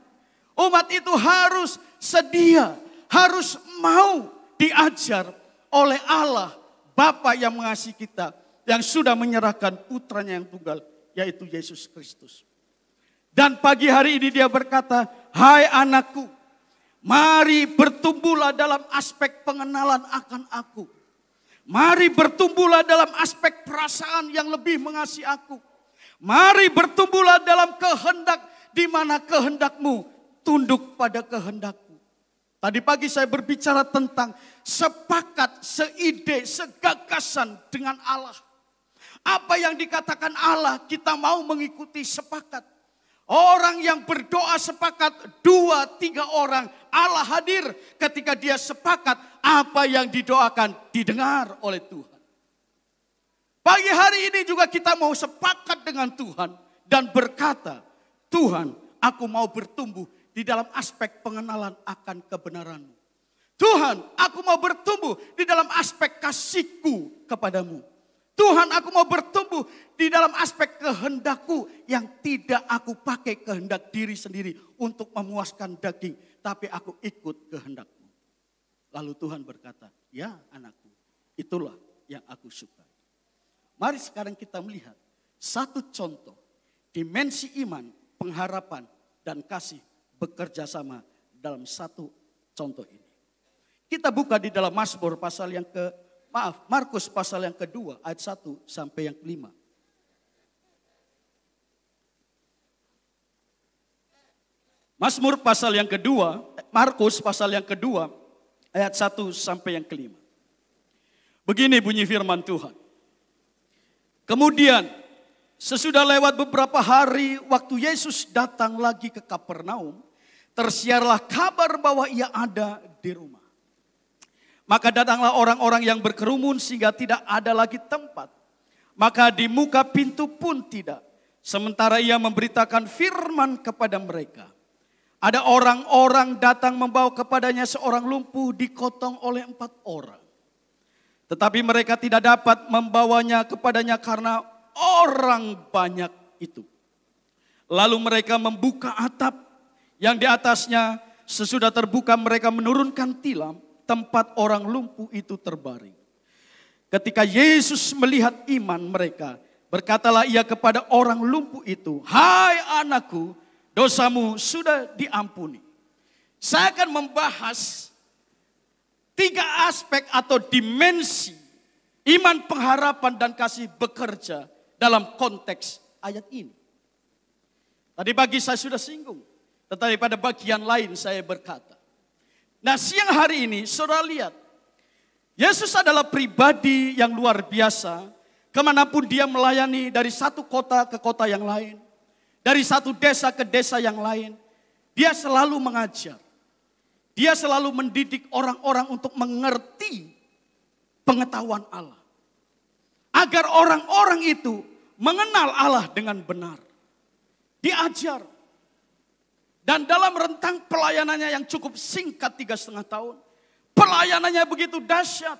umat itu harus sedia, harus mau diajar oleh Allah, Bapa yang mengasihi kita, yang sudah menyerahkan putranya yang tunggal, yaitu Yesus Kristus. Dan pagi hari ini dia berkata, hai anakku, mari bertumbuhlah dalam aspek pengenalan akan aku. Mari bertumbuhlah dalam aspek perasaan yang lebih mengasihi aku. Mari bertumbuhlah dalam kehendak di mana kehendakmu tunduk pada kehendakku. Tadi pagi saya berbicara tentang sepakat, seide, segagasan dengan Allah. Apa yang dikatakan Allah, kita mau mengikuti, sepakat. Orang yang berdoa sepakat, 2-3 orang, Allah hadir ketika dia sepakat. Apa yang didoakan didengar oleh Tuhan. Pagi hari ini juga kita mau sepakat dengan Tuhan dan berkata, Tuhan, aku mau bertumbuh di dalam aspek pengenalan akan kebenaran-Mu. Tuhan, aku mau bertumbuh di dalam aspek kasih-Ku kepadamu. Tuhan, aku mau bertumbuh di dalam aspek kehendak-Ku yang tidak aku pakai kehendak diri sendiri untuk memuaskan daging, tapi aku ikut kehendak-Mu. Lalu Tuhan berkata, ya anakku, itulah yang aku suka. Mari sekarang kita melihat satu contoh dimensi iman, pengharapan, dan kasih bekerja sama dalam satu contoh ini. Kita buka di dalam Mazmur pasal yang Markus pasal yang kedua ayat 1 sampai yang 5. Mazmur pasal yang kedua, Markus pasal yang kedua ayat 1 sampai yang 5. Begini bunyi firman Tuhan. Kemudian sesudah lewat beberapa hari waktu Yesus datang lagi ke Kapernaum, tersiarlah kabar bahwa ia ada di rumah. Maka datanglah orang-orang yang berkerumun sehingga tidak ada lagi tempat. Maka di muka pintu pun tidak. Sementara ia memberitakan firman kepada mereka. Ada orang-orang datang membawa kepadanya seorang lumpuh dikotong oleh 4 orang. Tetapi mereka tidak dapat membawanya kepadanya karena orang banyak itu. Lalu mereka membuka atap yang di atasnya sesudah terbuka mereka menurunkan tilam. Tempat orang lumpuh itu terbaring. Ketika Yesus melihat iman mereka, berkatalah ia kepada orang lumpuh itu, hai anakku, dosamu sudah diampuni. Saya akan membahas 3 aspek atau dimensi iman, pengharapan, dan kasih bekerja dalam konteks ayat ini. Tadi pagi saya sudah singgung, tetapi pada bagian lain saya berkata. Nah, siang hari ini saudara lihat, Yesus adalah pribadi yang luar biasa. Kemanapun dia melayani, dari satu kota ke kota yang lain, dari satu desa ke desa yang lain, dia selalu mengajar. Dia selalu mendidik orang-orang untuk mengerti pengetahuan Allah. Agar orang-orang itu mengenal Allah dengan benar. Diajar. Dan dalam rentang pelayanannya yang cukup singkat 3,5 tahun. Pelayanannya begitu dahsyat.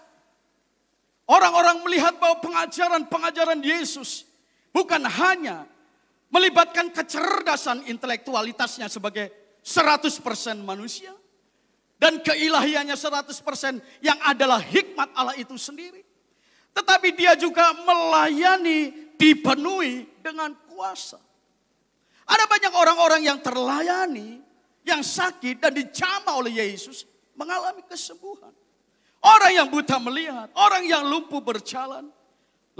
Orang-orang melihat bahwa pengajaran Yesus bukan hanya melibatkan kecerdasan intelektualitasnya sebagai 100% manusia. Dan keilahiannya 100% yang adalah hikmat Allah itu sendiri. Tetapi dia juga melayani dipenuhi dengan kuasa. Ada banyak orang-orang yang terlayani, yang sakit dan dijamah oleh Yesus mengalami kesembuhan. Orang yang buta melihat, orang yang lumpuh berjalan.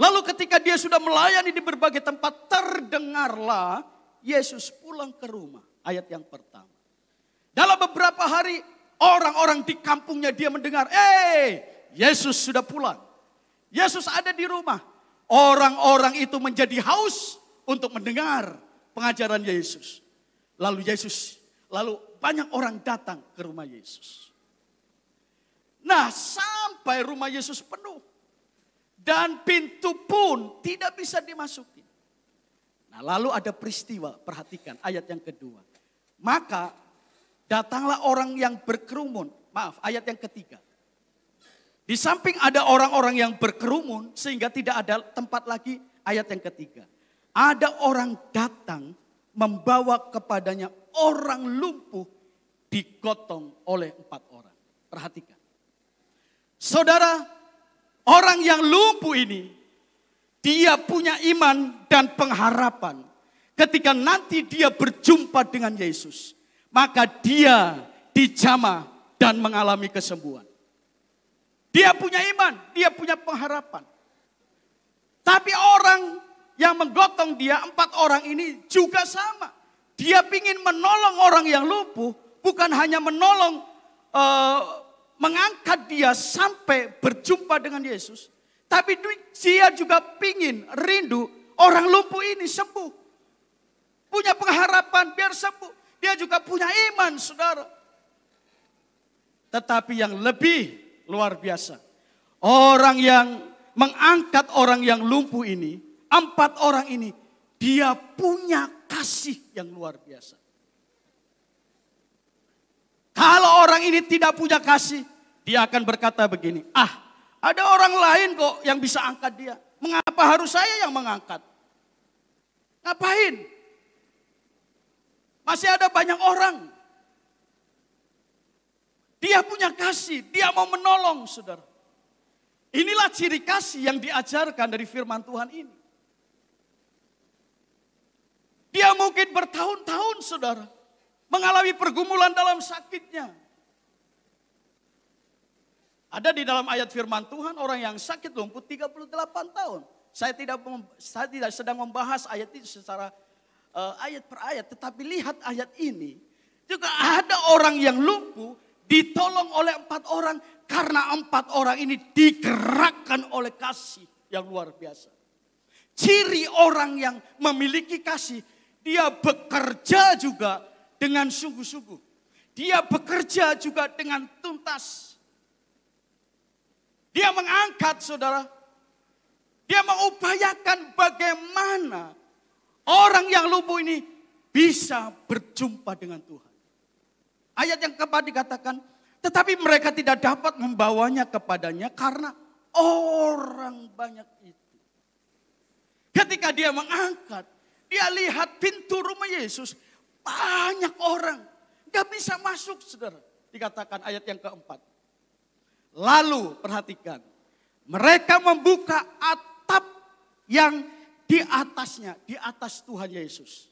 Lalu ketika dia sudah melayani di berbagai tempat, terdengarlah Yesus pulang ke rumah. Ayat yang pertama. Dalam beberapa hari orang-orang di kampungnya dia mendengar, Yesus sudah pulang. Yesus ada di rumah. Orang-orang itu menjadi haus untuk mendengar pengajaran Yesus. Lalu banyak orang datang ke rumah Yesus. Nah, sampai rumah Yesus penuh. Dan pintu pun tidak bisa dimasuki. Nah, lalu ada peristiwa, perhatikan ayat yang kedua. Maka datanglah orang yang berkerumun. Ayat yang ketiga. Di samping ada orang-orang yang berkerumun sehingga tidak ada tempat lagi, ayat yang ketiga. Ada orang datang membawa kepadanya orang lumpuh digotong oleh 4 orang. Perhatikan. Saudara, orang yang lumpuh ini, dia punya iman dan pengharapan. Ketika nanti dia berjumpa dengan Yesus, maka dia dijamah dan mengalami kesembuhan. Dia punya iman, dia punya pengharapan. Tapi orang yang menggotong dia, 4 orang ini juga sama. Dia ingin menolong orang yang lumpuh, bukan hanya menolong, mengangkat dia sampai berjumpa dengan Yesus. Tapi dia juga pingin, rindu orang lumpuh ini sembuh. Punya pengharapan biar sembuh. Dia juga punya iman, saudara. Tetapi yang lebih luar biasa, orang yang mengangkat orang yang lumpuh ini, 4 orang ini, dia punya kasih yang luar biasa. Kalau orang ini tidak punya kasih, dia akan berkata begini, ada orang lain kok yang bisa angkat dia. Mengapa harus saya yang mengangkat? Ngapain? Masih ada banyak orang. Dia punya kasih, dia mau menolong, saudara. Inilah ciri kasih yang diajarkan dari firman Tuhan ini. Dia mungkin bertahun-tahun, saudara, mengalami pergumulan dalam sakitnya. Ada di dalam ayat firman Tuhan orang yang sakit lumpuh 38 tahun. Saya tidak sedang membahas ayat itu secara ayat per ayat, tetapi lihat ayat ini. Juga ada orang yang lumpuh ditolong oleh 4 orang karena 4 orang ini digerakkan oleh kasih yang luar biasa. Ciri orang yang memiliki kasih, dia bekerja juga dengan sungguh-sungguh. Dia bekerja juga dengan tuntas. Dia mengangkat, saudara. Dia mengupayakan bagaimana orang yang lumpuh ini bisa berjumpa dengan Tuhan. Ayat yang keempat dikatakan, tetapi mereka tidak dapat membawanya kepadanya karena orang banyak itu. Ketika dia mengangkat, dia lihat pintu rumah Yesus, banyak orang. Gak bisa masuk, saudara. Dikatakan ayat yang keempat. Lalu perhatikan, mereka membuka atap yang di atasnya, di atas Tuhan Yesus.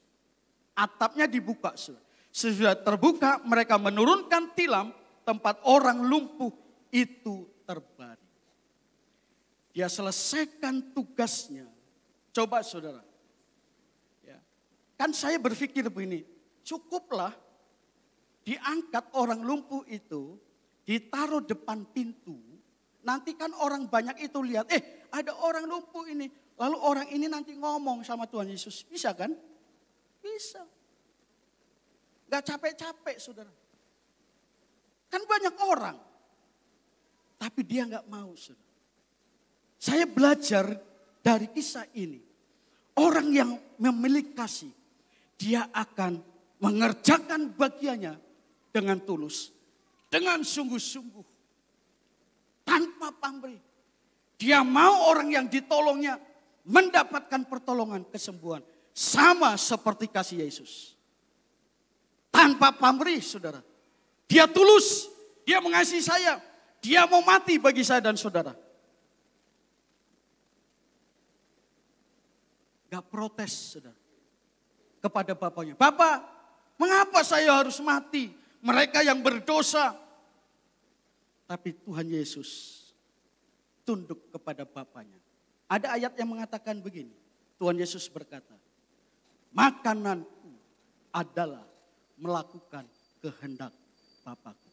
Atapnya dibuka, saudara. Sesudah terbuka, mereka menurunkan tilam tempat orang lumpuh itu terbaring. Dia selesaikan tugasnya. Coba saudara. Ya. Kan saya berpikir begini, cukuplah diangkat orang lumpuh itu, ditaruh depan pintu. Nanti kan orang banyak itu lihat, ada orang lumpuh ini. Lalu orang ini nanti ngomong sama Tuhan Yesus. Bisa kan? Bisa. Gak capek-capek, saudara. Kan banyak orang. Tapi dia gak mau, saudara. Saya belajar dari kisah ini. Orang yang memiliki kasih, dia akan mengerjakan bagiannya dengan tulus. Dengan sungguh-sungguh. Tanpa pamrih. Dia mau orang yang ditolongnya mendapatkan pertolongan kesembuhan. Sama seperti kasih Yesus. Tanpa pamrih, saudara. Dia tulus, dia mengasihi saya. Dia mau mati bagi saya dan saudara. Gak protes, saudara. Kepada bapaknya. Bapak, mengapa saya harus mati? Mereka yang berdosa. Tapi Tuhan Yesus tunduk kepada bapaknya. Ada ayat yang mengatakan begini. Tuhan Yesus berkata, makananku adalah melakukan kehendak Bapakku.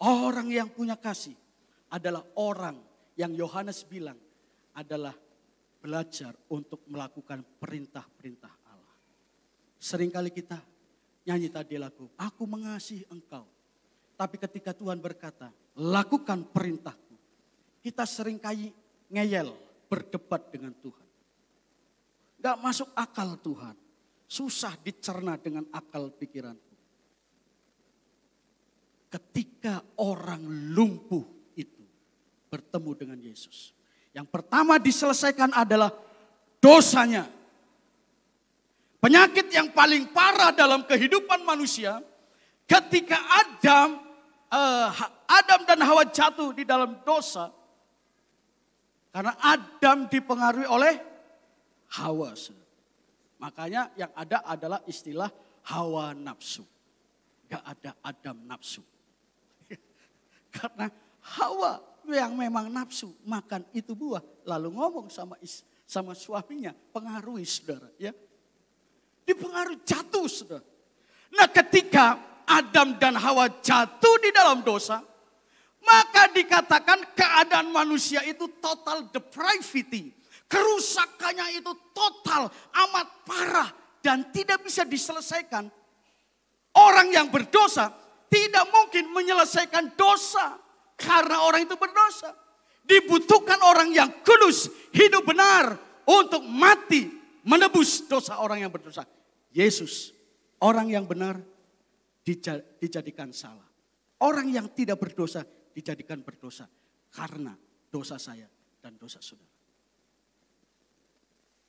Orang yang punya kasih adalah orang yang Yohanes bilang adalah belajar untuk melakukan perintah-perintah Allah. Seringkali kita nyanyi tadi lagu, aku mengasihi engkau. Tapi ketika Tuhan berkata, lakukan perintahku. Kita seringkali ngeyel, berdebat dengan Tuhan. Gak masuk akal Tuhan. Susah dicerna dengan akal pikiranku. Ketika orang lumpuh itu bertemu dengan Yesus. Yang pertama diselesaikan adalah dosanya. Penyakit yang paling parah dalam kehidupan manusia. Ketika Adam dan Hawa jatuh di dalam dosa. Karena Adam dipengaruhi oleh Hawa. Makanya yang ada adalah istilah hawa nafsu. Gak ada Adam nafsu. Karena Hawa yang memang nafsu makan itu buah. Lalu ngomong sama suaminya. Pengaruhi saudara. Ya. Dipengaruhi jatuh saudara. Nah ketika Adam dan Hawa jatuh di dalam dosa. Maka dikatakan keadaan manusia itu total depravity. Kerusakannya itu total, amat parah dan tidak bisa diselesaikan. Orang yang berdosa tidak mungkin menyelesaikan dosa karena orang itu berdosa. Dibutuhkan orang yang kudus, hidup benar untuk mati menebus dosa orang yang berdosa. Yesus, orang yang benar dijadikan salah. Orang yang tidak berdosa dijadikan berdosa karena dosa saya dan dosa saudara.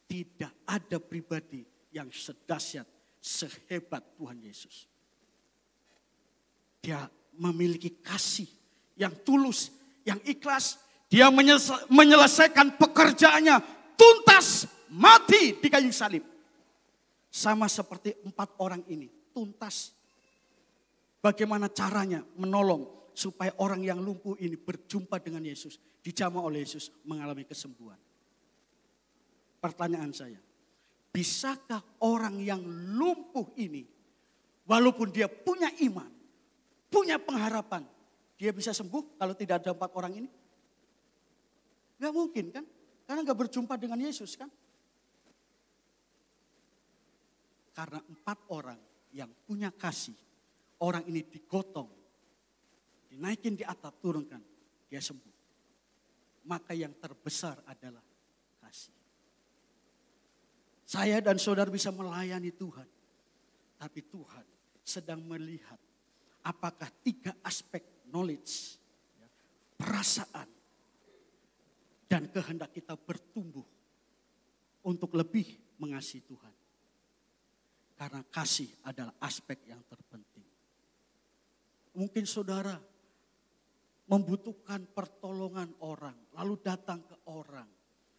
Tidak ada pribadi yang sedahsyat, sehebat Tuhan Yesus. Dia memiliki kasih yang tulus, yang ikhlas. Dia menyelesaikan pekerjaannya tuntas, mati di kayu salib. Sama seperti 4 orang ini, tuntas. Bagaimana caranya menolong supaya orang yang lumpuh ini berjumpa dengan Yesus, dijamah oleh Yesus, mengalami kesembuhan. Pertanyaan saya, bisakah orang yang lumpuh ini, walaupun dia punya iman, punya pengharapan, dia bisa sembuh kalau tidak ada 4 orang ini? Gak mungkin kan? Karena gak berjumpa dengan Yesus kan? Karena 4 orang yang punya kasih, orang ini digotong, dinaikin di atap, turunkan, dia sembuh. Maka yang terbesar adalah kasih. Saya dan saudara bisa melayani Tuhan. Tapi Tuhan sedang melihat apakah 3 aspek knowledge, perasaan, dan kehendak kita bertumbuh untuk lebih mengasihi Tuhan. Karena kasih adalah aspek yang terpenting. Mungkin saudara membutuhkan pertolongan orang, lalu datang ke orang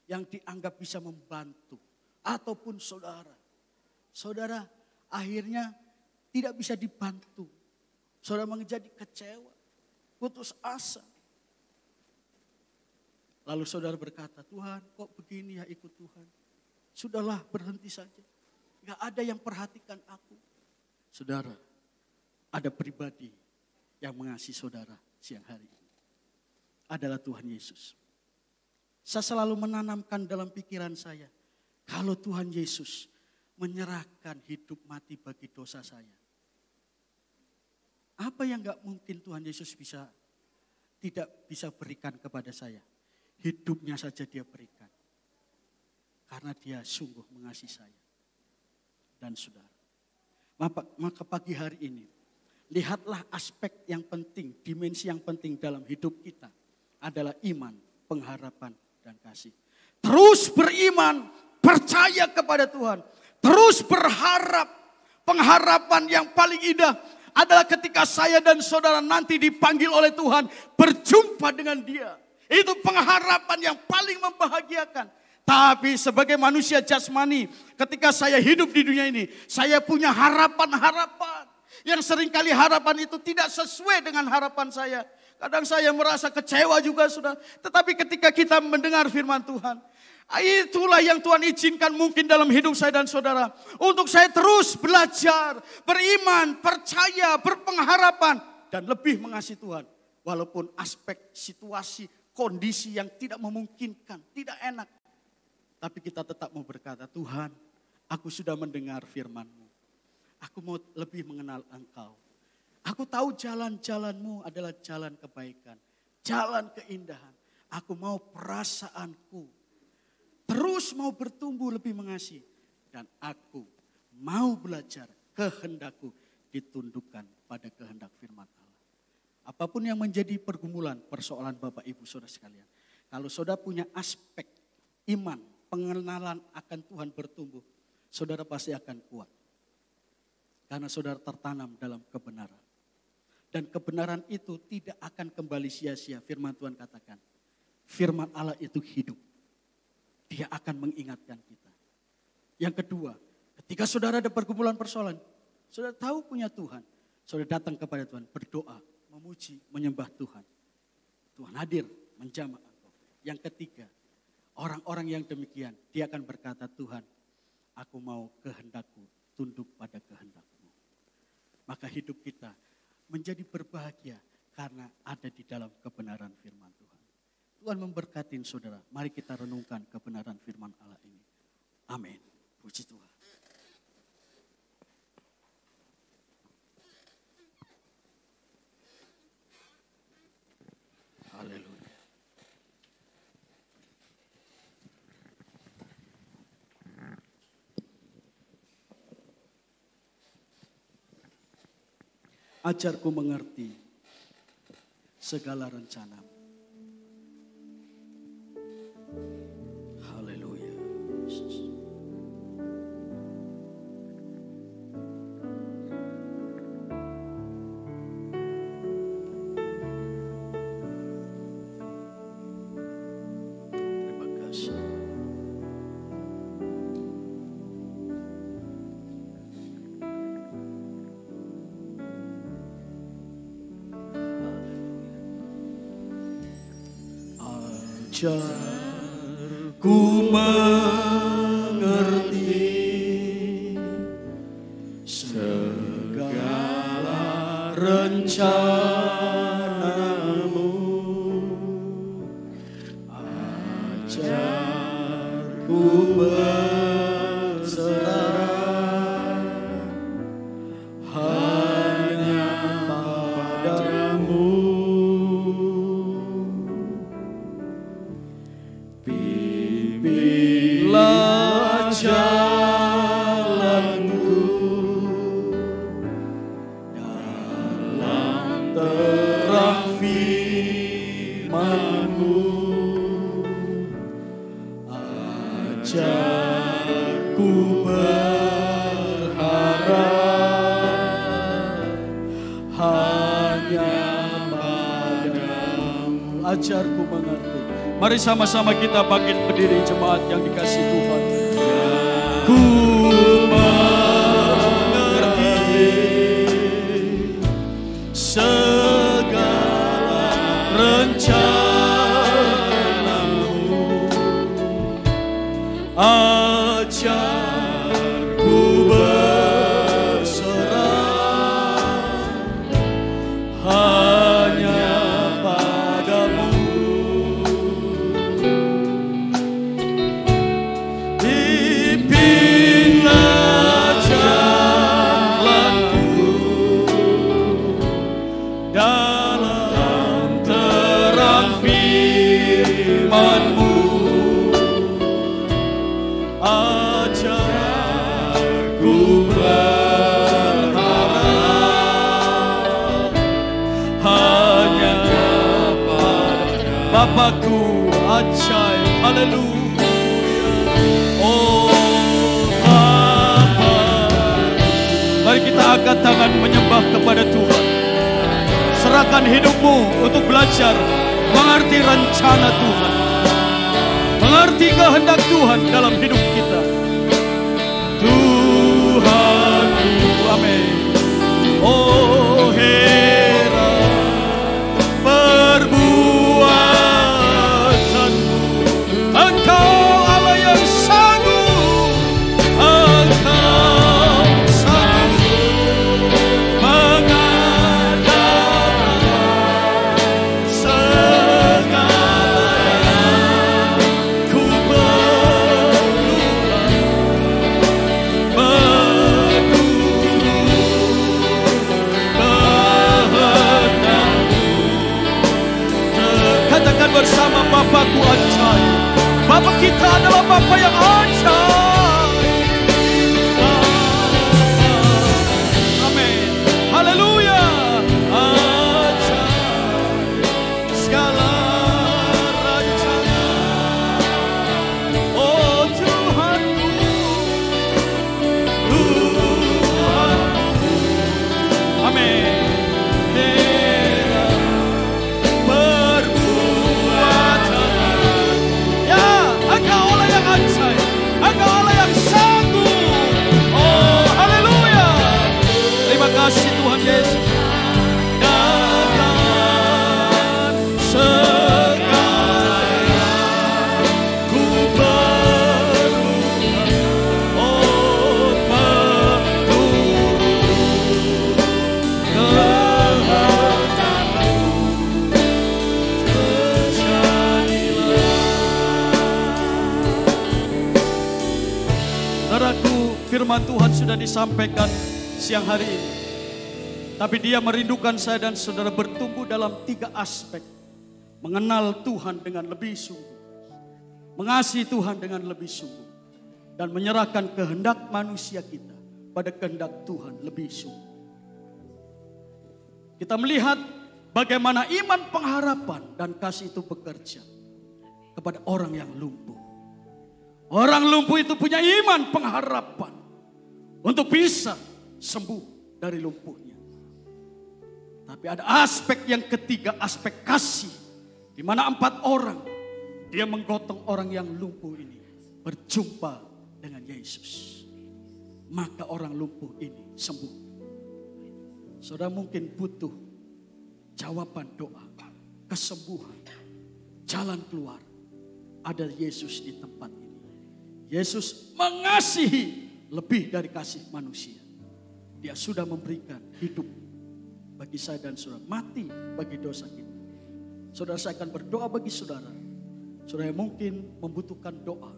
yang dianggap bisa membantu. Ataupun saudara akhirnya tidak bisa dibantu. Saudara menjadi kecewa, putus asa. Lalu saudara berkata, Tuhan kok begini ya ikut Tuhan. Sudahlah berhenti saja. Gak ada yang perhatikan aku. Saudara, ada pribadi yang mengasihi saudara siang hari ini. Adalah Tuhan Yesus. Saya selalu menanamkan dalam pikiran saya. Kalau Tuhan Yesus menyerahkan hidup mati bagi dosa saya. Apa yang gak mungkin Tuhan Yesus tidak bisa berikan kepada saya. Hidupnya saja dia berikan. Karena dia sungguh mengasihi saya. Dan saudara. Maka pagi hari ini. Lihatlah aspek yang penting, dimensi yang penting dalam hidup kita. Adalah iman, pengharapan, dan kasih. Terus beriman, percaya kepada Tuhan. Terus berharap. Pengharapan yang paling indah adalah ketika saya dan saudara nanti dipanggil oleh Tuhan. Berjumpa dengan dia. Itu pengharapan yang paling membahagiakan. Tapi sebagai manusia jasmani, ketika saya hidup di dunia ini, saya punya harapan-harapan. Yang seringkali harapan itu tidak sesuai dengan harapan saya. Kadang saya merasa kecewa juga sudah. Tetapi ketika kita mendengar firman Tuhan, itulah yang Tuhan izinkan mungkin dalam hidup saya dan saudara. Untuk saya terus belajar, beriman, percaya, berpengharapan. Dan lebih mengasihi Tuhan. Walaupun aspek situasi, kondisi yang tidak memungkinkan, tidak enak. Tapi kita tetap mau berkata, Tuhan, aku sudah mendengar firman-Mu. Aku mau lebih mengenal Engkau. Aku tahu jalan-jalan-Mu adalah jalan kebaikan, jalan keindahan. Aku mau perasaanku terus mau bertumbuh lebih mengasihi. Dan aku mau belajar kehendakku ditundukkan pada kehendak firman Allah. Apapun yang menjadi pergumulan, persoalan Bapak Ibu Saudara sekalian. Kalau saudara punya aspek iman, pengenalan akan Tuhan bertumbuh, saudara pasti akan kuat. Karena saudara tertanam dalam kebenaran. Dan kebenaran itu tidak akan kembali sia-sia. Firman Tuhan katakan, firman Allah itu hidup. Dia akan mengingatkan kita. Yang kedua, ketika saudara ada pergumulan persoalan, saudara tahu punya Tuhan. Saudara datang kepada Tuhan, berdoa, memuji, menyembah Tuhan. Tuhan hadir, menjamah engkau. Yang ketiga, orang-orang yang demikian, dia akan berkata, Tuhan, aku mau kehendakku tunduk pada kehendak-Mu. Maka hidup kita menjadi berbahagia karena ada di dalam kebenaran firman Tuhan. Tuhan memberkati saudara. Mari kita renungkan kebenaran firman Allah ini. Amin. Puji Tuhan. Haleluya. Ajarku mengerti segala rencanamu. Haleluya. Terima kasih. Ajarku mengerti segala rencanamu. Ajarku berserah hanya padamu. Bimbinglah jalanku dalam terang firman-Mu. Ajarku berharap hanya padamu. Ajarku mengerti. Mari sama-sama kita bangkit berdiri jemaat yang dikasihi Tuhan. Ku mengerti segala rencana-Mu. Ajarku berserah hanya padamu. Pimpinlah jalanku dalam terang firman-Mu. Ajarku berharap hanya pada Bapakku. Ajaib, haleluya. Oh Bapa, mari kita angkat tangan menyembah kepada Tuhan. Serahkan hidupmu untuk belajar mengerti rencana Tuhan, mengerti kehendak Tuhan dalam hidup kita. Tuhan, amin. Oh Hera, perbuatanmu, Engkau Allah yang sanggup, Engkau sanggup mengadakan segala yang ku perlukan. Katakan bersama, Bapakku ajaib. Bapa kita adalah Bapa yang ajaib. Amin. Haleluya. Ajaib segala rencana. Oh Tuhanku, Tuhanku. Amin. Engkau Allah yang ajaib, Engkau Allah yang sanggup. Oh haleluya. Terima kasih Tuhan Yesus. Dan segala yang ku perlukan, oh menurut kehendakmu. firman Tuhan sudah disampaikan siang hari ini. Tapi dia merindukan saya dan saudara bertumbuh dalam 3 aspek. Mengenal Tuhan dengan lebih sungguh, mengasihi Tuhan dengan lebih sungguh, dan menyerahkan kehendak manusia kita pada kehendak Tuhan lebih sungguh. Kita melihat bagaimana iman, pengharapan, dan kasih itu bekerja kepada orang yang lumpuh. Orang lumpuh itu punya iman, pengharapan untuk bisa sembuh dari lumpuhnya. Tapi ada aspek yang ketiga, aspek kasih, di mana 4 orang dia menggotong orang yang lumpuh ini berjumpa dengan Yesus. Maka orang lumpuh ini sembuh. Saudara mungkin butuh jawaban doa, kesembuhan, jalan keluar. Ada Yesus di tempat ini. Yesus mengasihi lebih dari kasih manusia. Dia sudah memberikan hidup bagi saya dan saudara, mati bagi dosa kita. Saudara, saya akan berdoa bagi saudara. Saudara yang mungkin membutuhkan doa.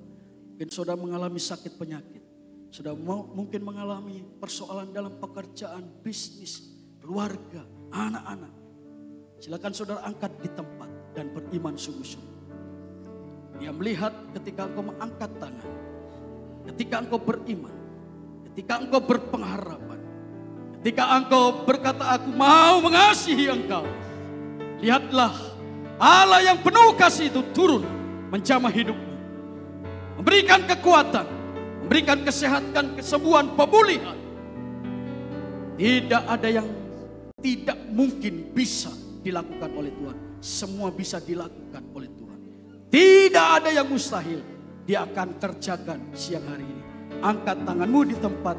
Mungkin saudara mengalami sakit penyakit. Saudara mungkin mengalami persoalan dalam pekerjaan, bisnis, keluarga, anak-anak. Silakan saudara angkat di tempat dan beriman sungguh-sungguh. Dia melihat ketika engkau mengangkat tangan, ketika engkau beriman, ketika engkau berpengharapan, ketika engkau berkata, aku mau mengasihi engkau. Lihatlah Allah yang penuh kasih itu turun menjamah hidupmu. Memberikan kekuatan, memberikan kesehatan, kesembuhan, pemulihan. Tidak ada yang tidak mungkin bisa dilakukan oleh Tuhan. Semua bisa dilakukan oleh Tuhan. Tidak ada yang mustahil. Dia akan kerjakan siang hari ini. Angkat tanganmu di tempat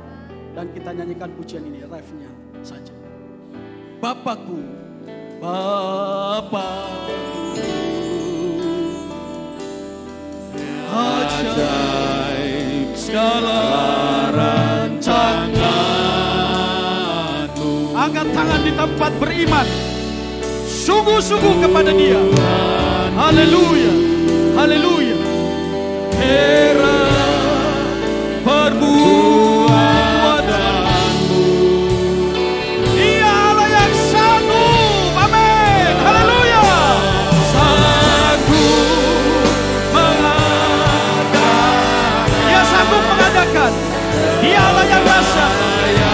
dan kita nyanyikan pujian ini, refnya saja. Bapakku, Bapakku, ajaib segala rancangan-Mu. Angkat tangan di tempat beriman, sungguh-sungguh kepada Dia. Haleluya, haleluya. Era perbuatanmu, Dia Allah yang sanggup, amin, haleluya. Sanggup mengadakan, Dia sanggup mengadakan. Dia Allah yang dahsyat,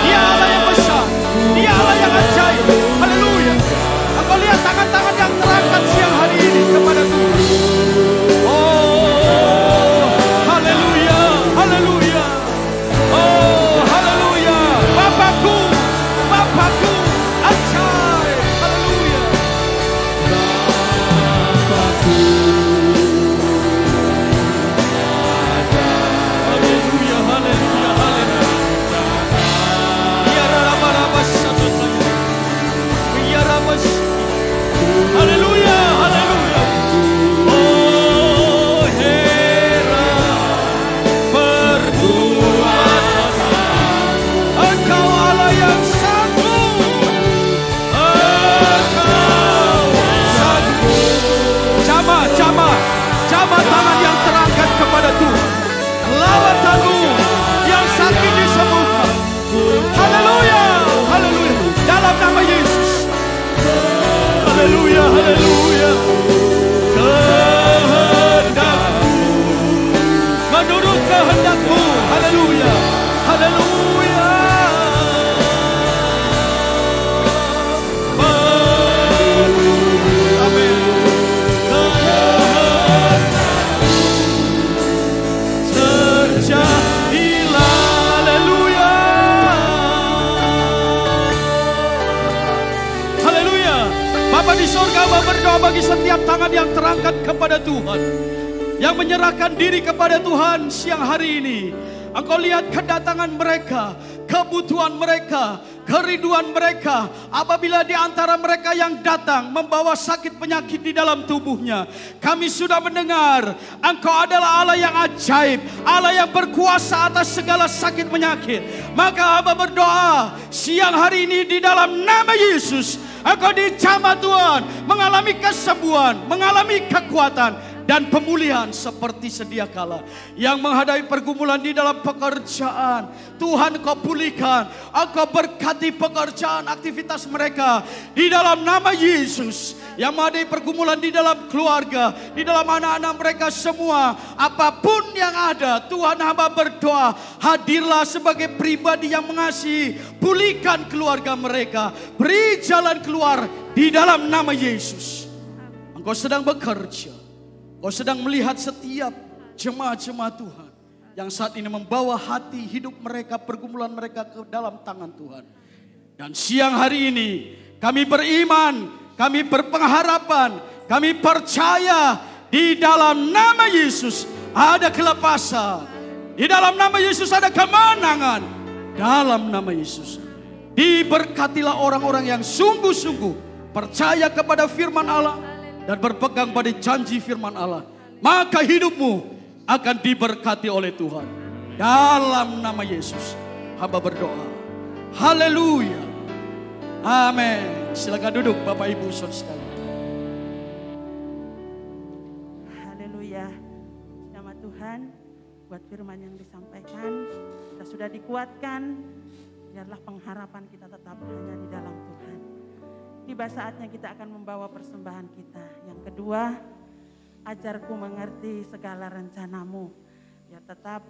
Dia Allah yang besar, Dia Allah yang ajaib, haleluya. Aku lihat tangan-tangan yang terangkat siang hari ini kepada Tuhan. Haleluya. Oh, haleluya. Bapakku, Bapakku, ajaib. Haleluya. Bapakku, haleluya, haleluya, haleluya. Biar raba-raba satu lagi. Biar raba. Haleluya, haleluya. Oh, Hera perbuatan, Engkau Allah yang sanggup, Engkau sanggup. Jamah tangan yang terangkat kepada Tuhan. Lawatanmu yang sakit disembuhkan. Haleluya, haleluya. Dalam nama Yesus. Haleluya, haleluya. Kehendak-Mu, menurut kehendak-Mu. Haleluya, haleluya. Amin. Terjadilah, haleluya. Haleluya. Bapa di surga, Bapa berdoa bagi setiap tangan yang terangkat kepada Tuhan, yang menyerahkan diri kepada Tuhan siang hari ini. Engkau lihat kedatangan mereka, kebutuhan mereka, kerinduan mereka. Apabila di antara mereka yang datang membawa sakit penyakit di dalam tubuhnya, kami sudah mendengar Engkau adalah Allah yang ajaib, Allah yang berkuasa atas segala sakit penyakit. Maka Aba berdoa siang hari ini di dalam nama Yesus, Engkau dijamah Tuhan, mengalami kesembuhan, mengalami kekuatan. dan pemulihan seperti sedia kala. Yang menghadapi pergumulan di dalam pekerjaan, Tuhan Kau pulihkan. Engkau berkati pekerjaan, aktivitas mereka di dalam nama Yesus. Yang menghadapi pergumulan di dalam keluarga, di dalam anak-anak mereka semua, apapun yang ada, Tuhan hamba berdoa, hadirlah sebagai pribadi yang mengasihi, pulihkan keluarga mereka, beri jalan keluar di dalam nama Yesus. Engkau sedang bekerja, Engkau sedang melihat setiap jemaat-jemaat Tuhan yang saat ini membawa hati hidup mereka, pergumulan mereka ke dalam tangan Tuhan. Dan siang hari ini kami beriman, kami berpengharapan, kami percaya di dalam nama Yesus ada kelepasan. Di dalam nama Yesus ada kemenangan. Dalam nama Yesus diberkatilah orang-orang yang sungguh-sungguh percaya kepada firman Allah dan berpegang pada janji firman Allah. Maka hidupmu akan diberkati oleh Tuhan. Dalam nama Yesus hamba berdoa. Haleluya. Amin. Silakan duduk Bapak Ibu saudara sekalian. Haleluya. Nama Tuhan buat firman yang disampaikan, kita sudah dikuatkan. Biarlah pengharapan kita tetap hanya di dalam Tuhan. Tiba saatnya kita akan membawa persembahan kita. Yang kedua, ajarku mengerti segala rencanamu. Biar tetap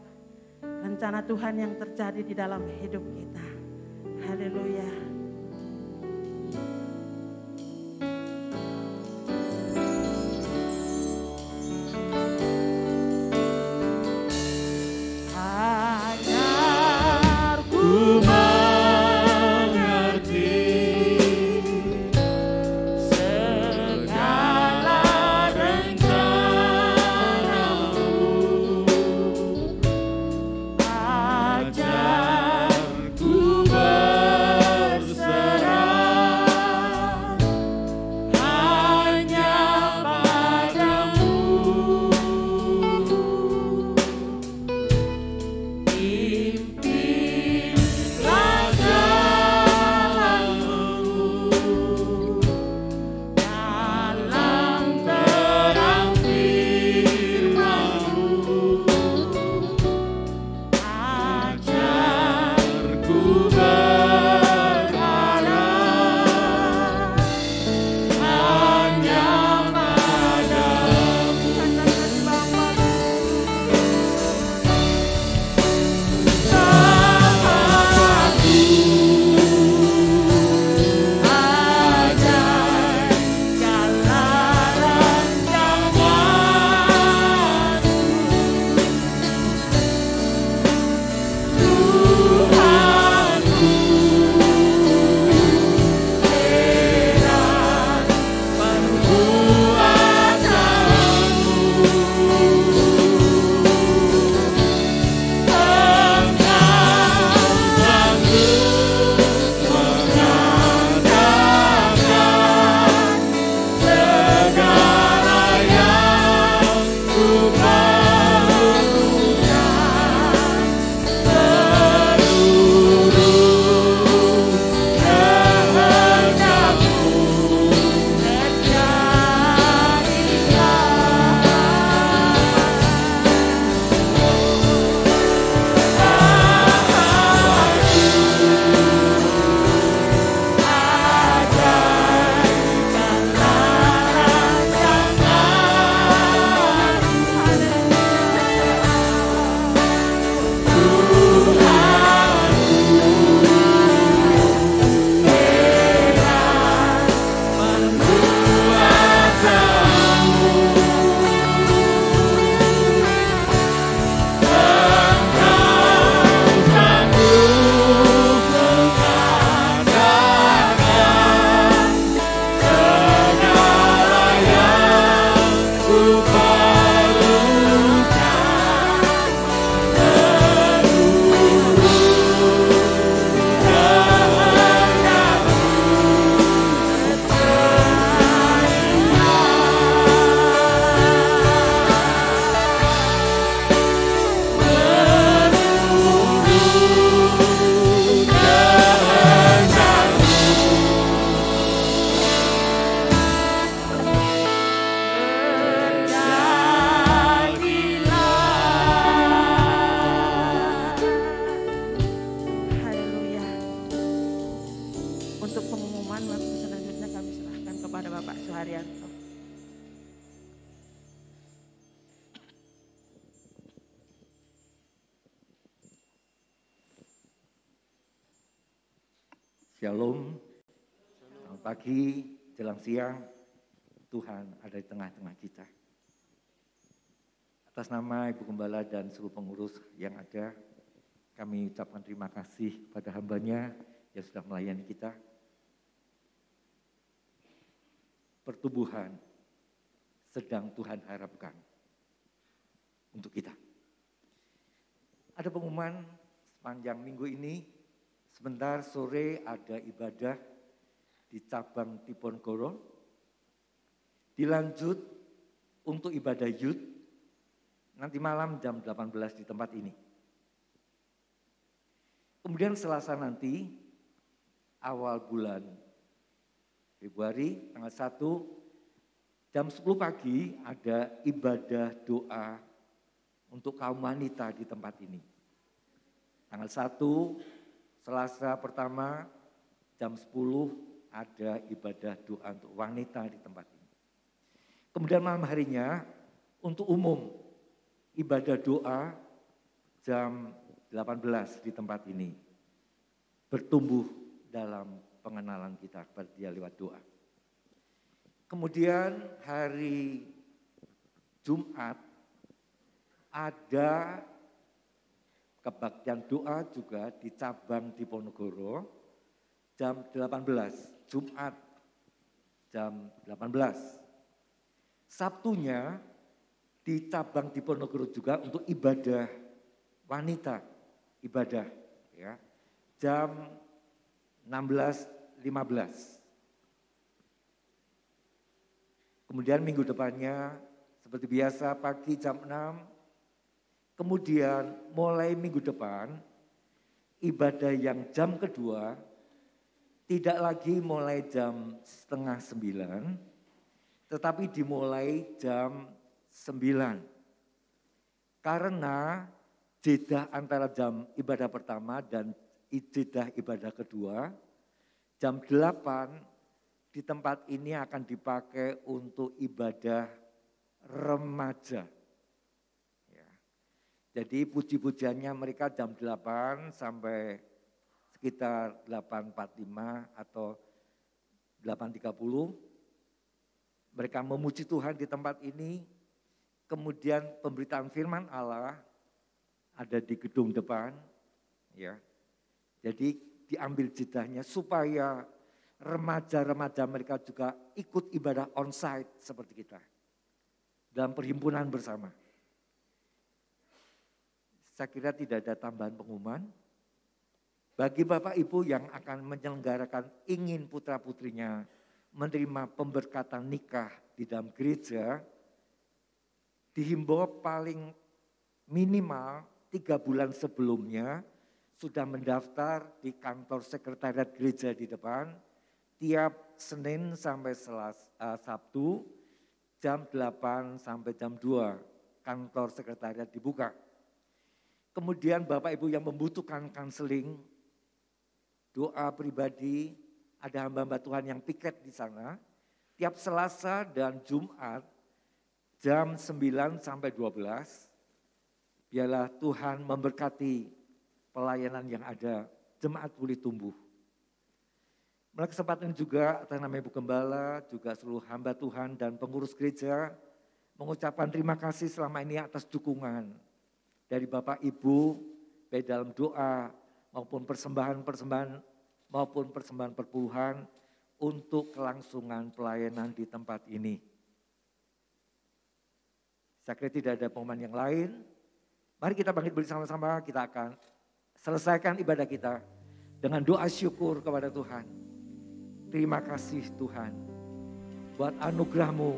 rencana Tuhan yang terjadi di dalam hidup kita. Haleluya. Ajarku Tuhan, waktu selanjutnya kami serahkan kepada Bapak Suharyanto. Shalom, selamat pagi, jelang siang, Tuhan ada di tengah-tengah kita. Atas nama Ibu Gembala dan seluruh pengurus yang ada, kami ucapkan terima kasih kepada hamba-Nya yang sudah melayani kita. Pertumbuhan sedang Tuhan harapkan untuk kita. Ada pengumuman sepanjang minggu ini. Sebentar sore ada ibadah di cabang Diponegoro. Dilanjut untuk ibadah youth nanti malam jam 18 di tempat ini. Kemudian Selasa nanti awal bulan Februari tanggal 1 jam 10 pagi ada ibadah doa untuk kaum wanita di tempat ini. Tanggal 1 Selasa pertama jam 10 ada ibadah doa untuk wanita di tempat ini. Kemudian malam harinya untuk umum ibadah doa jam 18 di tempat ini. Bertumbuh dalam pengenalan kita kepada Dia lewat doa. Kemudian hari Jumat ada kebaktian doa juga di cabang Diponegoro jam 18, Jumat jam 18. Sabtunya di cabang Diponegoro juga untuk ibadah wanita, ibadah ya, jam 16.15. Kemudian minggu depannya seperti biasa pagi jam 6. Kemudian mulai minggu depan, ibadah yang jam kedua tidak lagi mulai jam 8:30, tetapi dimulai jam 9. Karena jeda antara jam ibadah pertama dan jeda ibadah kedua, jam 8 di tempat ini akan dipakai untuk ibadah remaja. Jadi puji-pujiannya mereka jam 8 sampai sekitar 8.45 atau 8.30. Mereka memuji Tuhan di tempat ini. Kemudian pemberitaan firman Allah ada di gedung depan. Ya. Jadi diambil jedahnya supaya remaja-remaja mereka juga ikut ibadah onsite seperti kita. Dalam perhimpunan bersama. Saya kira tidak ada tambahan pengumuman. Bagi Bapak Ibu yang akan menyelenggarakan ingin putra-putrinya menerima pemberkatan nikah di dalam gereja, dihimbau paling minimal 3 bulan sebelumnya sudah mendaftar di kantor sekretariat gereja di depan tiap Senin sampai Sabtu jam 8 sampai jam 2 kantor sekretariat dibuka. Kemudian Bapak Ibu yang membutuhkan konseling, doa pribadi, ada hamba-hamba Tuhan yang piket di sana. Tiap Selasa dan Jumat jam 9 sampai 12. Biarlah Tuhan memberkati pelayanan yang ada, jemaat boleh tumbuh. Melalui kesempatan juga atas nama Ibu Gembala, juga seluruh hamba Tuhan dan pengurus gereja, mengucapkan terima kasih selama ini atas dukungan dari Bapak Ibu, baik dalam doa maupun persembahan-persembahan maupun persembahan perpuluhan untuk kelangsungan pelayanan di tempat ini. Saya kira tidak ada pengumuman yang lain. Mari kita bangkit bersama-sama, kita akan selesaikan ibadah kita dengan doa syukur kepada Tuhan. Terima kasih Tuhan buat anugerah-Mu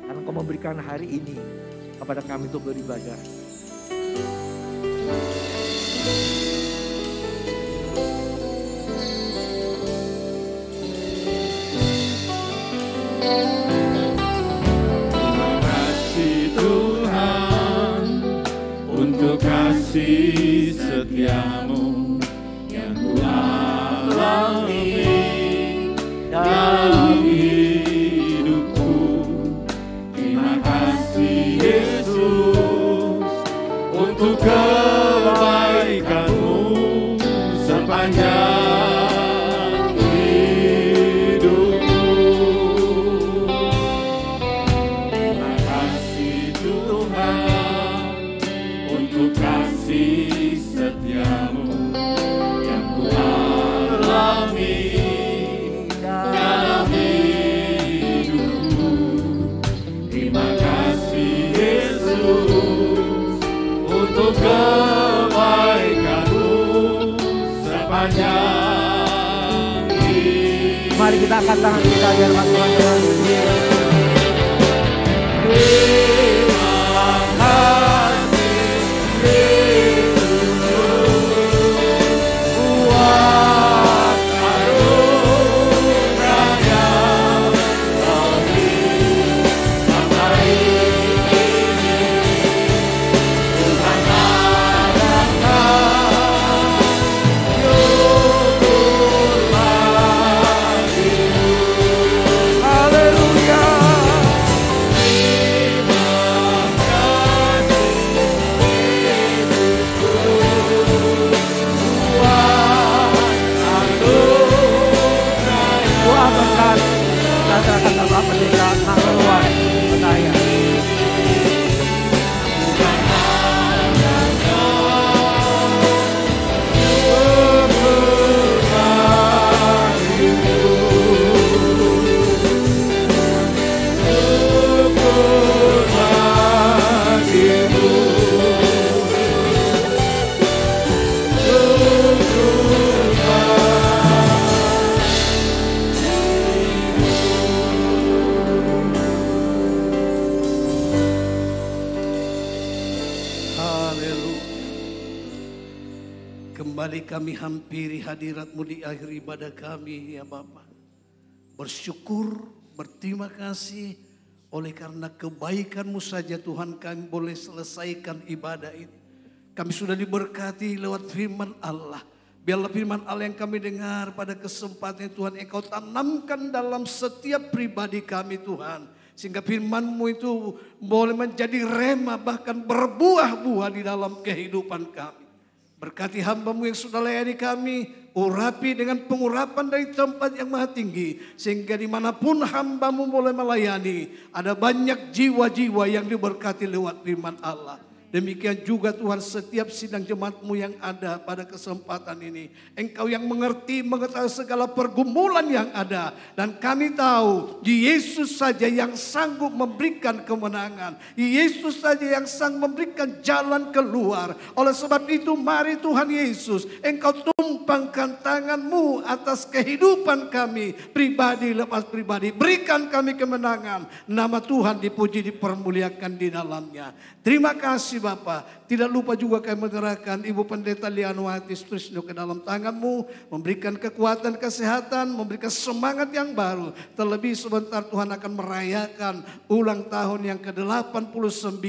karena Engkau memberikan hari ini kepada kami untuk beribadah. Terima kasih Tuhan untuk kasih setia-Mu yang Ku alami Mari kita angkat tangan kita di hadapan Tuhan dengan sendiri. Kembali kami hampiri hadirat-Mu di akhir ibadah kami ya Bapa. Bersyukur, berterima kasih oleh karena kebaikan-Mu saja Tuhan kami boleh selesaikan ibadah ini. Kami sudah diberkati lewat firman Allah. Biarlah firman Allah yang kami dengar pada kesempatan Tuhan Engkau tanamkan dalam setiap pribadi kami Tuhan. Sehingga firman-Mu itu boleh menjadi rema bahkan berbuah-buah di dalam kehidupan kami. Berkati hamba-Mu yang sudah layani kami, urapi dengan pengurapan dari tempat yang maha tinggi. Sehingga dimanapun hamba-Mu boleh melayani, ada banyak jiwa-jiwa yang diberkati lewat firman Allah. Demikian juga Tuhan setiap sidang jemaat-Mu yang ada pada kesempatan ini. Engkau yang mengerti, mengetahui segala pergumulan yang ada. Dan kami tahu Yesus saja yang sanggup memberikan kemenangan. Yesus saja yang sanggup memberikan jalan keluar. Oleh sebab itu mari Tuhan Yesus, Engkau tumpangkan tangan-Mu atas kehidupan kami. Pribadi lepas pribadi. Berikan kami kemenangan. Nama Tuhan dipuji, dipermuliakan di dalamnya. Terima kasih Bapak. Tidak lupa juga kami menyerahkan Ibu Pendeta Lianwati Trisno ke dalam tangan-Mu. Memberikan kekuatan, kesehatan, memberikan semangat yang baru. Terlebih sebentar Tuhan akan merayakan ulang tahun yang ke-89.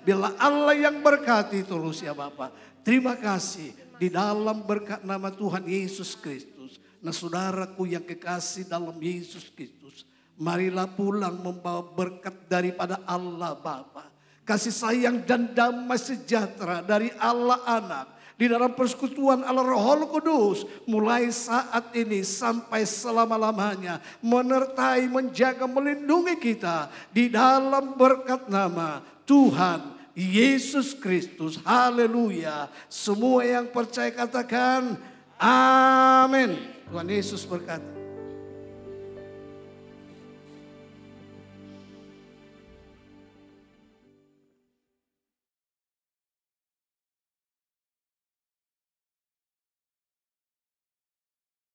Biarlah Allah yang berkati terus ya Bapak. Terima kasih di dalam berkat nama Tuhan Yesus Kristus. Nah saudaraku yang kekasih dalam Yesus Kristus. Marilah pulang membawa berkat daripada Allah Bapa. Kasih sayang dan damai sejahtera dari Allah Anak. Di dalam persekutuan Allah Roh Kudus. Mulai saat ini sampai selama-lamanya. Menyertai, menjaga, melindungi kita. Di dalam berkat nama Tuhan Yesus Kristus. Haleluya. Semua yang percaya katakan amin. Tuhan Yesus berkati.